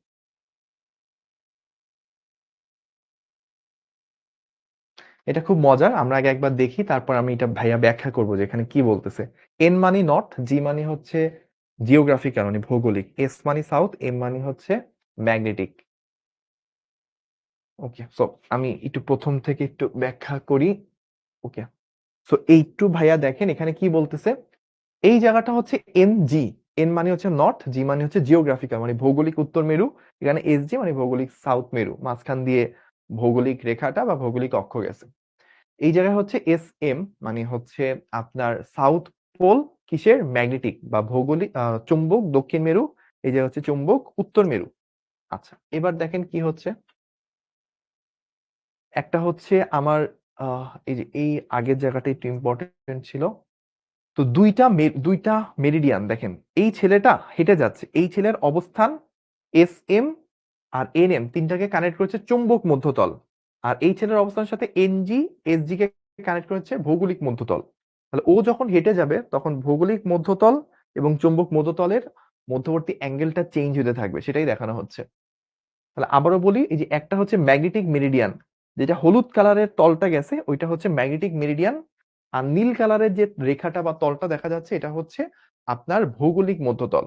এটা খুব মজার। আমরা আগে একবার দেখি, তারপর আমি এটা ভাইয়া ব্যাখ্যা করব যে এখানে কি বলতেছে। এন মানে নর্থ, জি মানে হচ্ছে জিওগ্রাফিক্যাল মানে ভৌগোলিক, এস মানে সাউথ, এম মানে হচ্ছে ম্যাগনেটিক। ওকে, সো আমি একটু প্রথম থেকে একটু ব্যাখ্যা করি। ওকে, সো এইটু ভাইয়া দেখেন এখানে কি বলতেছে। এই জায়গাটা হচ্ছে এন জি, এন মানে হচ্ছে নর্থ, জি মানে হচ্ছে জিওগ্রাফিক্যাল মানে ভৌগোলিক উত্তর মেরু, এখানে এস জি মানে ভৌগোলিক সাউথ মেরু, মাঝখান দিয়ে ভৌগোলিক রেখাটা বা ভৌগোলিক অক্ষ গেছে। এই জায়গায় হচ্ছে এস এম মানে হচ্ছে আপনার সাউথ পোল কিসের ম্যাগনেটিক বা ভৌগোলিক চুম্বক দক্ষিণ মেরু, এই যে হচ্ছে চুম্বক উত্তর মেরু। আচ্ছা, এবার দেখেন কি হচ্ছে। একটা হচ্ছে আমার এই যে এই আগের জায়গাটা একটু ইম্পর্টেন্ট ছিল। তো দুইটা মেরিডিয়ান দেখেন, এই ছেলেটা হেঁটে যাচ্ছে, এই ছেলের অবস্থান এস এম আর এন এম তিনটাকে কানেক্ট করেছে চুম্বক মধ্যতল, আর এই ছেলের অবস্থানের সাথে এনজি এসজি কে কানেক্ট করেছে ভৌগোলিক মধ্যতল। তাহলে ও যখন হেঁটে যাবে তখন ভৌগোলিক মধ্যতল এবং চুম্বক মধ্যতলের মধ্যবর্তী অ্যাঙ্গেলটা চেঞ্জ হতে থাকবে, সেটাই দেখানো হচ্ছে। তাহলে আবারও বলি, এই যে একটা হচ্ছে ম্যাগনেটিক মেরিডিয়ান, যেটা হলুদ কালারের তলটা গেছে ওইটা হচ্ছে ম্যাগনেটিক মেরিডিয়ান, আর নীল কালারের যে রেখাটা বা তলটা দেখা যাচ্ছে এটা হচ্ছে আপনার ভৌগোলিক মধ্যতল।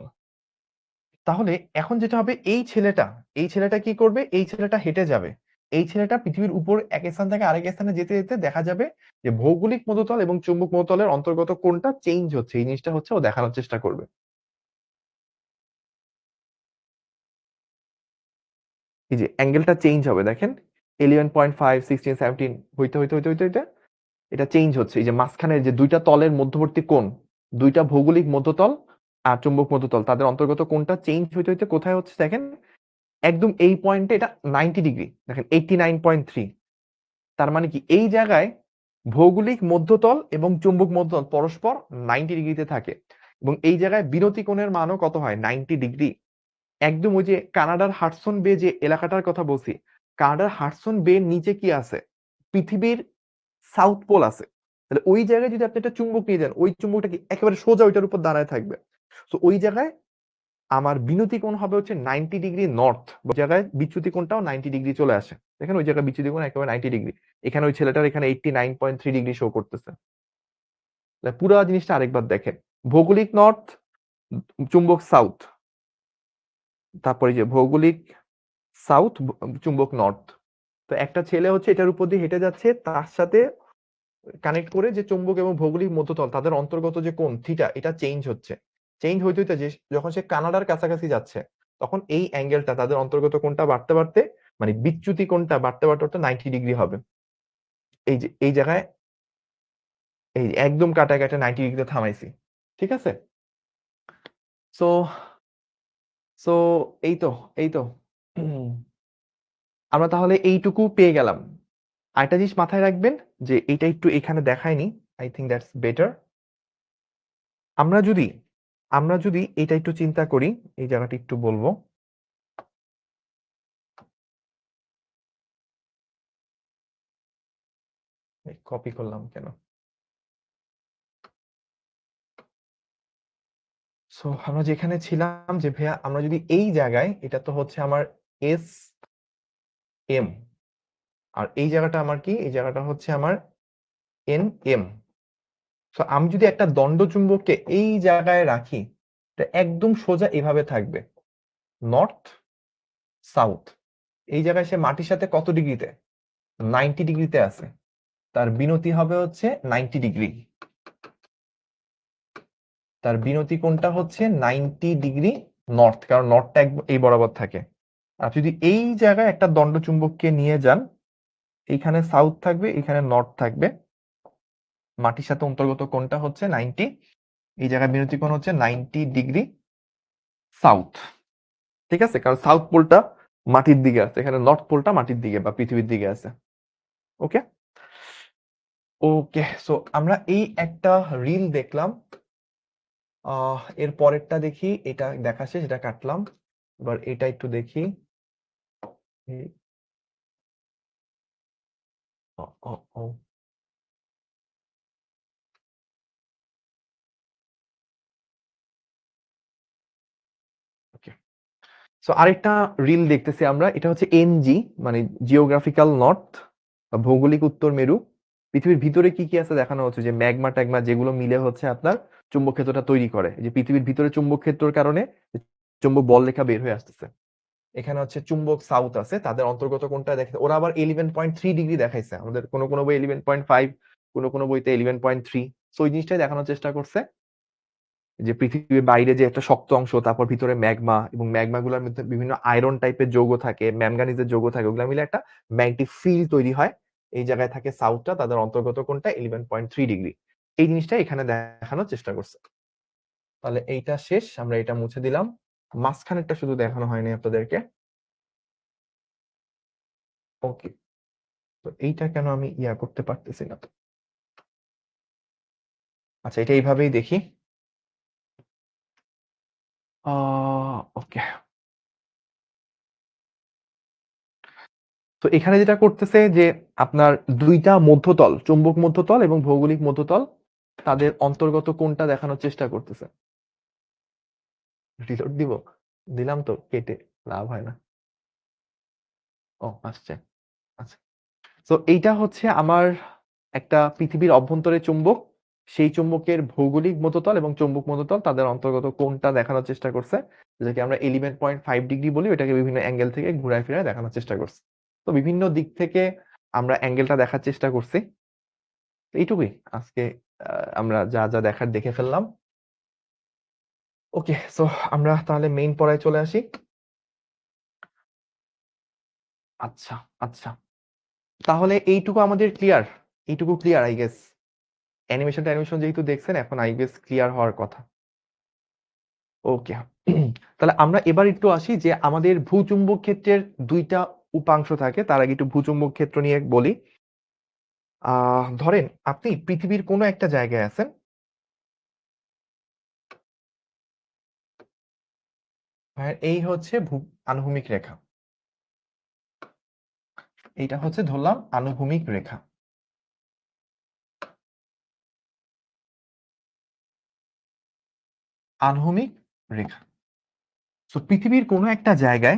তাহলে এখন যেটা হবে, এই ছেলেটা কি করবে, এই ছেলেটা হেঁটে যাবে, এই ছেলেটা পৃথিবীর উপর এক স্থান থেকে আরেক স্থানে যেতে যেতে দেখা যাবে যে ভৌগোলিক মধ্যতল এবং চুম্বক মধ্যতলের অন্তর্গত কোণটা চেঞ্জ হচ্ছে, এই জিনিসটা হচ্ছে ও দেখানোর চেষ্টা করবে। এই যে অ্যাঙ্গেলটা চেঞ্জ হবে দেখেন, 11.5 16 17 হইতে হইতে হইতে হইতে হইতে এটা চেঞ্জ হচ্ছে। এই যে মাঝখানের যে দুইটা তলের মধ্যবর্তী কোণ, দুইটা ভৌগোলিক মধ্যতল আর চুম্বক মধ্যতল, তাদের অন্তর্গত কোণটা চেঞ্জ হইতে হইতে কোথায় হচ্ছে দেখেন, একদম এই পয়েন্টে এটা 90 ডিগ্রি দেখেন, 89.3। তার মানে কি এই জায়গায় ভৌগোলিক মধ্যতল এবং চুম্বক মধ্যতল পরস্পর 90 ডিগ্রিতে থাকে, এবং এই জায়গায় বিরতি কোণের মানও কত হয়, 90 ডিগ্রি। একদম ওই যে কানাডার হাডসন বে যে এলাকাটার কথা বলছি, কানাডার হাডসন বে নিচে কি আছে, পৃথিবীর সাউথ পোল আছে। তাহলে ওই জায়গায় যদি আপনি একটা চুম্বক নিয়ে যান, ওই চুম্বকটা কি একেবারে সোজা ওইটার উপর দাঁড়ায় থাকবে। তো ওই জায়গায় আমার বিনতি কোণ হবে হচ্ছে 90 ডিগ্রি নর্থ, জায়গায় বিচ্যুতি কোণটাও 90 ডিগ্রি চলে আসে। দেখেন ওই জায়গায় বিচ্যুতি কোণ একেবারে 90 ডিগ্রি, এখানে ওই ছেলেটার এখানে 89.3 ডিগ্রি শো করতেছে। পুরো জিনিসটা আরেকবার দেখেন, ভৌগোলিক নর্থ, চুম্বক সাউথ, তারপরে যে ভৌগোলিক সাউথ, চুম্বক নর্থ। তো একটা ছেলে হচ্ছে এটার উপর দিয়ে হেঁটে যাচ্ছে, তার সাথে কানেক্ট করে যে চুম্বক এবং ভৌগোলিক মধ্যতল তাদের অন্তর্গত যে কোণ থিটা, এটা চেঞ্জ হচ্ছে। চেঞ্জ হইতে হইতে যে যখন সে কানাডার কাছাকাছি যাচ্ছে, তখন এই অ্যাঙ্গেলটা তাদের অন্তর্গত কোণটা বাড়তে বাড়তে মানে বিচ্যুতি কোণটা বাড়তে বাড়তে 90 ডিগ্রি হবে। এই যে এই জায়গায় এই একদম কাটা কাটা 90 ডিগ্রিতে থামাইছি, ঠিক আছে। সো সো এই তো এই তো আমরা তাহলে এইটুকু পেয়ে গেলাম। আরেকটা জিনিস মাথায় রাখবেন যে এটা একটু এখানে দেখায়নি, আই থিঙ্ক দ্যাটস বেটার। আমরা যদি এটা একটু চিন্তা করি, এই জায়গাটা একটু বলবো। কপি করলাম কেন? সো আমরা যেখানে ছিলাম যে ভাইয়া, আমরা যদি এই জায়গায়, এটা তো হচ্ছে আমার এস এম, আর এই জায়গাটা আমার কি, এই জায়গাটা হচ্ছে আমার এন এম। সো আমি যদি একটা দণ্ডচুম্বককে এই জায়গায় রাখি, এটা একদম সোজা এভাবে থাকবে, নর্থ সাউথ। এই জায়গায় সে মাটির সাথে কত ডিগ্রিতে, 90 ডিগ্রিতে আছে, তার বিনতি হবে হচ্ছে 90 ডিগ্রি, তার বিনতি কোণটা হচ্ছে 90 ডিগ্রি নর্থ, কারণ নর্থটা এই বরাবর থাকে। আর যদি এই জায়গায় একটা দণ্ডচুম্বককে নিয়ে যান, এইখানে সাউথ থাকবে, এখানে নর্থ থাকবে, মাটির সাথে অন্তর্গত কোণটা হচ্ছে 90, এই জায়গায় বিনতি কোণ হচ্ছে 90 ডিগ্রি সাউথ, ঠিক আছে, কারণ সাউথ পোলটা মাটির দিকে আছে, এখানে নর্থ পোলটা মাটির দিকে বা পৃথিবীর দিকে আছে। ওকে ওকে, সো আমরা এই একটা রিল দেখলাম। এর পরেরটা দেখি, এটা দেখা শেষ, এটা কাটলাম, এবার এটা একটু দেখি। ও ও ও ওকে, সো আরেকটা রিল দেখতেছি আমরা, এটা হচ্ছে এনজি মানে জিওগ্রাফিক্যাল নর্থ, ভৌগোলিক উত্তর মেরু। পৃথিবীর ভিতরে কি কি আছে দেখানো হচ্ছে, যে ম্যাগমা ট্যাগমা যেগুলো মিলে হচ্ছে আপনার চুম্বক ক্ষেত্রটা তৈরি করে। এই যে পৃথিবীর ভিতরে চুম্বক ক্ষেত্রের কারণে চুম্বক বল রেখা বের হয়ে আসতেছে। এখানে হচ্ছে চুম্বক সাউথ আছে, তাদের অন্তর্গত কোণটা দেখে ওরা আবার 11.3 ডিগ্রি দেখাইছে, আমাদের কোনো কোনো বই 11.5, কোনো কোনো বইতে 11.3। সো ওই জিনিসটাই দেখানোর চেষ্টা করছে যে পৃথিবীর বাইরে যে একটা শক্ত অংশ, তারপর ভিতরে ম্যাগমা, এবং ম্যাগমা গুলোর মধ্যে বিভিন্ন আয়রন টাইপের যৌগ থাকে, ম্যাঙ্গানিজের যৌগ থাকে, ওগুলো মিলে একটা ম্যাগনেটিক ফিল্ড তৈরি হয়। এই জায়গায় থাকে সাউথটা, তাদের অন্তর্গত কোণটা 11.3 ডিগ্রি। এই জিনিসটা এখানে দেখানোর চেষ্টা করছে। তাহলে এইটা শেষ, আমরা এটা মুছে দিলাম। মাঝখানেরটা শুধু দেখানো হয়নি আপনাদেরকে। ওকে, তো এইটা কেন আমি করতে পারতেছি না? আচ্ছা, এটা এইভাবেই দেখি। ওকে, তো এখানে যেটা করতেছে যে আপনার দুইটা মধ্যতল, চুম্বক মধ্যতল এবং ভৌগোলিক মধ্যতল, তাদের অন্তর্গত কোণটা দেখানোর চেষ্টা করতেছে। রিলোড দিব, দিলাম তো কেটে, লাভ হয় না। ও আসছে, আচ্ছা। তো এইটা হচ্ছে আমার একটা পৃথিবীর অভ্যন্তরে চুম্বক, সেই চুম্বকের ভৌগোলিক মধ্যতল এবং চুম্বক মধ্যতল তাদের অন্তর্গত কোণটা দেখানোর চেষ্টা করছে, যেটাকে আমরা 11.5 ডিগ্রি বলি। ওটাকে বিভিন্ন অ্যাঙ্গেল থেকে ঘুরায় ফিরায় দেখানোর চেষ্টা করছে। তো বিভিন্ন দিক থেকে আমরা অ্যাঙ্গেলটা দেখার চেষ্টা করছি। এইটুকুই আজকে আমরা যা যা দেখার দেখে ফেললাম। ওকে, সো আমরা তাহলে মেইন পড়ায় চলে আসি। আচ্ছা, আচ্ছা, তাহলে এইটুকু আমাদের ক্লিয়ার, এইটুকু ক্লিয়ার আই গেস। অ্যানিমেশন যেহেতু দেখছেন, এখন আই গেস ক্লিয়ার হওয়ার কথা। ওকে, তাহলে আমরা এবার একটু আসি যে আমাদের ভূচুম্বক ক্ষেত্রের দুইটা উপাংশ থাকে। তার আগে একটু ভূচুম্বক ক্ষেত্র নিয়ে বলি। ধরেন আপনি পৃথিবীর কোনো একটা জায়গায় আছেন, আর এই হচ্ছে আনুভূমিক রেখা, এইটা হচ্ছে ধরলাম আনুভূমিক রেখা। আনুভূমিক রেখা। তো পৃথিবীর কোনো একটা জায়গায়,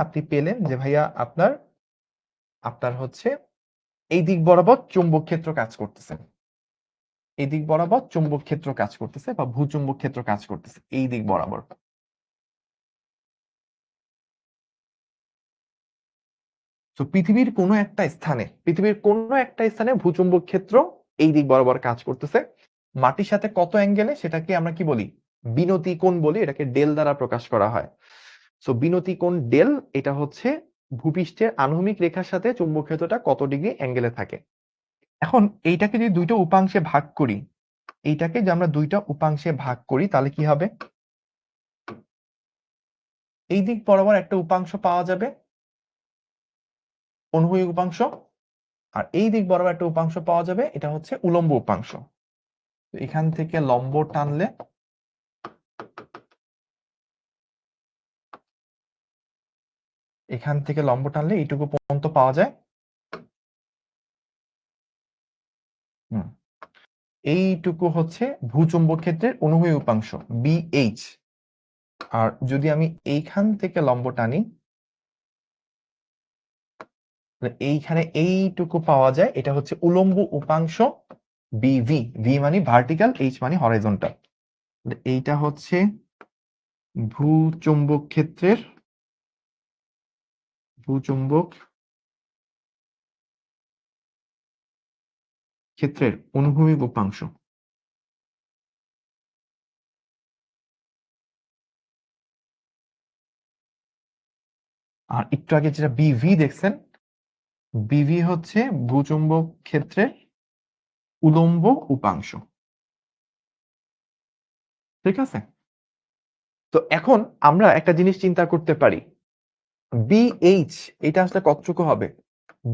আপনি পেলেন যে ভাইয়া আপনার আপনার হচ্ছে এই দিক বরাবর চুম্বক ক্ষেত্র কাজ করতেছে, এই দিক বরাবর চুম্বক ক্ষেত্র কাজ করতেছে বা ভূচুম্বক ক্ষেত্র কাজ করতেছে এই দিক বরাবর। তো পৃথিবীর কোনো একটা স্থানে ভূচুম্বক ক্ষেত্র এই দিক বরাবর কাজ করতেছে মাটির সাথে কত অ্যাঙ্গেলে, সেটাকে আমরা কি বলি? বিনতি কোণ বলি, এটাকে ডেল দ্বারা প্রকাশ করা হয়। সো বিনতি কোণ ডেল, এটা হচ্ছে ভূপৃষ্ঠের আনুভূমিক রেখার সাথে চুম্বক ক্ষেত্রটা কত ডিগ্রি অ্যাঙ্গেলে থাকে। এখন এইটাকে যদি দুইটা উপাংশে ভাগ করি, এইটাকে যে আমরা দুইটা উপাংশে ভাগ করি, তাহলে কি হবে? এই দিক বরাবর একটা উপাংশ পাওয়া যাবে, অনুভূমিক উপাংশ, আর এই দিক বরাবর একটা উপাংশ পাওয়া যাবে, এটা হচ্ছে উলম্ব উপাংশ। এখান থেকে লম্ব টানলে এইটুকু পর্যন্ত পাওয়া যায়। এইটুকু হচ্ছে ভূচুম্বক ক্ষেত্রের অনুভূমিক উপাংশ BH। আর যদি আমি এইখান থেকে লম্ব টানি, এইখানে এইটুকু পাওয়া যায়, এটা হচ্ছে উলম্ব উপাংশ BV। ভি মানে ভার্টিক্যাল, এইচ মানে হরাইজন্টাল। এইটা হচ্ছে ভূচুম্বক ক্ষেত্রের অনুভূমিক উপাংশ। আর একটু আগে যেটা বিভি দেখছেন, বিভি হচ্ছে ভূচুম্বক ক্ষেত্রের উলম্ব উপাংশ। ঠিক আছে, তো এখন আমরা একটা জিনিস চিন্তা করতে পারি, BH এটা আসলে কতটুকু হবে?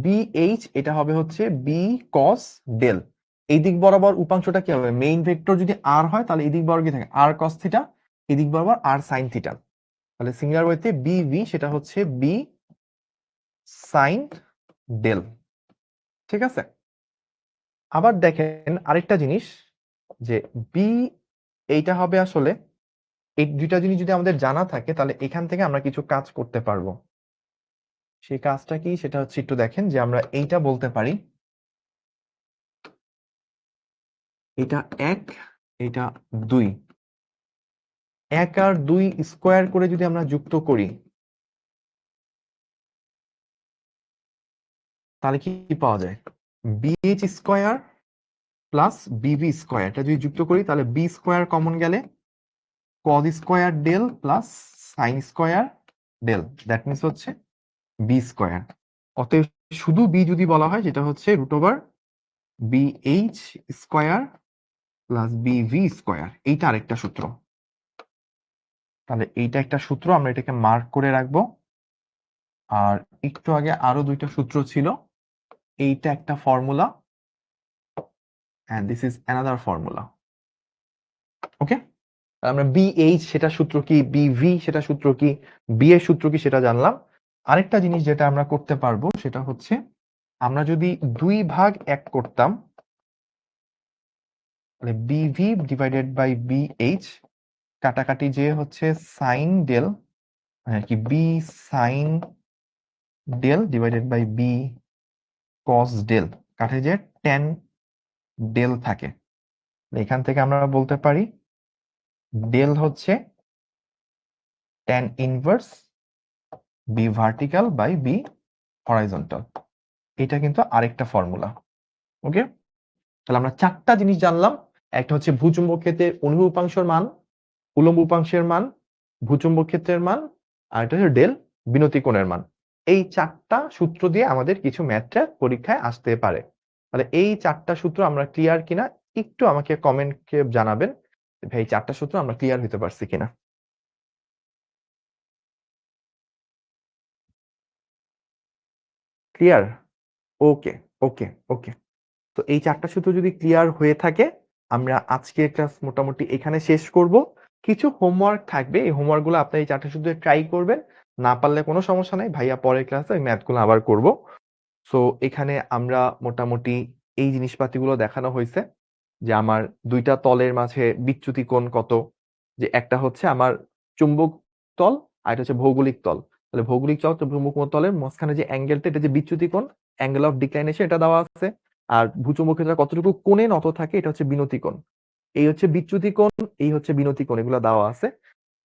BH এটা হবে হচ্ছে বি কস ডেল। এই দিক বরাবর উপাংশটা কি হবে? মেইন ভেক্টর যদি আর হয়, তাহলে এই দিক বরাবর কি থাকে? আর কস থিটা, এই দিক বরাবর আর সাইন থিটা। তাহলে সিমিলার ওয়েতে বিভি সেটা হচ্ছে বি সাইন ডেল। ঠিক আছে, আবার দেখেন আরেকটা জিনিস, যে বি এইটা হবে আসলে, এই দুইটা জিনিস যদি আমাদের জানা থাকে, তাহলে এখান থেকে আমরা কিছু কাজ করতে পারবো। সেই কাজটা কি? সেটা হচ্ছে একটু দেখেন যে আমরা এইটা বলতে পারি এটা 1, এটা 2। 1 আর 2 স্কোয়ার করে যদি আমরা যুক্ত করি তাহলে কি পাওয়া যায়? BH square plus BV square, এটা যদি যুক্ত করি তাহলে B স্কোয়ার কমন গেলে cos square del plus sine square del, that means হচ্ছে B স্কোয়ার। অতএব শুধু B যদি বলা হয় যেটা হচ্ছে BH square plus BV square, এইটা আরেকটা সূত্র। তাহলে এইটা একটা সূত্র, আমরা এটাকে মার্ক করে রাখবো। আর একটু আগে আরো দুইটা সূত্র ছিল, এইটা একটা formula and this is another formula. ওকে, আমরা BH সেটা সূত্র কি, BV সেটা সূত্র কি, B এর সূত্র কি সেটা জানলাম। আরেকটা জিনিস যেটা আমরা করতে পারবো সেটা হচ্ছে আমরা যদি 2 ভাগ 1 করতাম তাহলে BV ডিভাইডেড বাই BH, কাটাকাটি যে হচ্ছে সাইন ডেল কি B sine del divided by B cos del, কাটে যে tan ডেল থাকে। এখান থেকে আমরা বলতে পারি ডেল হচ্ছে tan inverse B vertical by B horizontal. এটা কিন্তু আরেকটা ফর্মুলা। ওকে, তাহলে আমরা 4টা জিনিস জানলাম। একটা হচ্ছে ভূচুম্বক ক্ষেত্রের অনুভব উপাংশের মান, উলম্ব উপাংশের মান, ভূচুম্বক ক্ষেত্রের মান, আর এটা হচ্ছে ডেল বিনতি কোণের মান। এই 4টা সূত্র দিয়ে আমাদের কিছু ম্যাথটা পরীক্ষায় আসতে পারে। তাহলে এই 4টা সূত্র আমরা ক্লিয়ার কিনা একটু আমাকে কমেন্টে জানাবেন, ভাই 4টা সূত্র আমরা ক্লিয়ার হতে পারছি কিনা। ক্লিয়ার? ওকে ওকে ওকে। তো এই 4টা সূত্র যদি ক্লিয়ার হয়ে থাকে আমরা আজকের ক্লাস মোটামুটি এখানে শেষ করব। কিছু হোমওয়ার্ক থাকবে, এই হোমওয়ার্কগুলো আপনি এই 4টা সূত্রে ট্রাই করবেন, না পারলে কোনো সমস্যা নাই, ভাইয়া পরের ক্লাসে ওই ম্যাথগুলো আবার করব। সো এখানে আমরা মোটামুটি এই জিনিসপাতিগুলো দেখানো হয়েছে যে আমার দুইটা তলের মাঝে বিচ্যুতি কোণ কত, যে একটা হচ্ছে আমার চুম্বক তল আর এটা হচ্ছে ভৌগোলিক তল। তাহলে ভৌগোলিক তল চুম্বক তলের মাঝখানে যে অ্যাঙ্গেলটা, এটা যে বিচ্যুতি কোণ, অ্যাঙ্গেল অফ ডিক্লাইনেশন, এটা দেওয়া আছে। আর ভূচুম্বক ক্ষেত্রে কতটুকু কোণে নত থাকে, এটা হচ্ছে বিনতি কোণ। এই হচ্ছে বিচ্যুতি কোণ, এই হচ্ছে বিনতি কোণ, এগুলো দেওয়া আছে।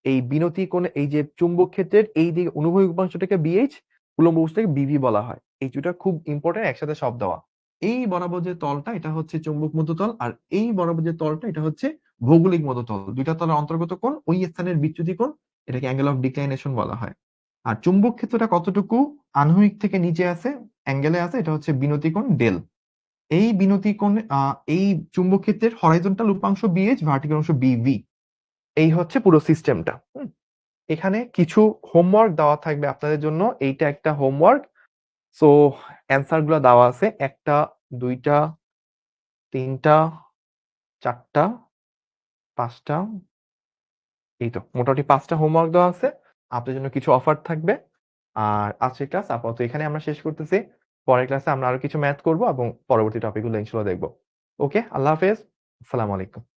এই বিনতি কোণে এই যে চুম্বক ক্ষেত্রের এই দিকে অনুভূমিক উপাংশটাকে BH, উলম্ব উপাংশটাকে BV বলা হয়। এই দুটো খুব ইম্পর্টেন্ট, একসাথে সব দেওয়া। এই বরাবর যে তলটা এটা হচ্ছে চুম্বক মধ্যতল, আর এই বরাবর যে তলটা এটা হচ্ছে ভৌগোলিক মধ্যতল। দুইটা তলের অন্তর্গত কোণ, ওই স্থানের বিচ্যুতি কোণ, এটাকে অ্যাঙ্গেল অফ ডিক্লাইনেশন বলা হয়। আর চুম্বক ক্ষেত্রটা কতটুকু আনুভূমিক থেকে নিচে আছে, অ্যাঙ্গেলে আছে, এটা হচ্ছে বিনতি কোণ ডেল। এই বিনতি কোণ এই চুম্বক ক্ষেত্রের হরাইজন্টাল উপাংশ BH, ভার্টিক্যাল অংশ BV। এই হচ্ছে পুরো সিস্টেমটা। এখানে কিছু হোমওয়ার্ক দেওয়া থাকবে আপনাদের জন্য, এইটা একটা হোমওয়ার্ক। সো অ্যান্সার গুলো দেওয়া আছে, 1টা 2টা 3টা 4টা 5টা, এই তো মোটামুটি 5টা হোমওয়ার্ক দেওয়া আছে। আপনাদের জন্য কিছু অফার থাকবে। আর আজকের ক্লাস আপাতত এখানে আমরা শেষ করতেছি। পরের ক্লাসে আমরা আরো কিছু ম্যাথ করব এবং পরবর্তী টপিকগুলো ইনশাআল্লাহ দেখব। ওকে, আল্লাহ হাফেজ, আসসালামু আলাইকুম।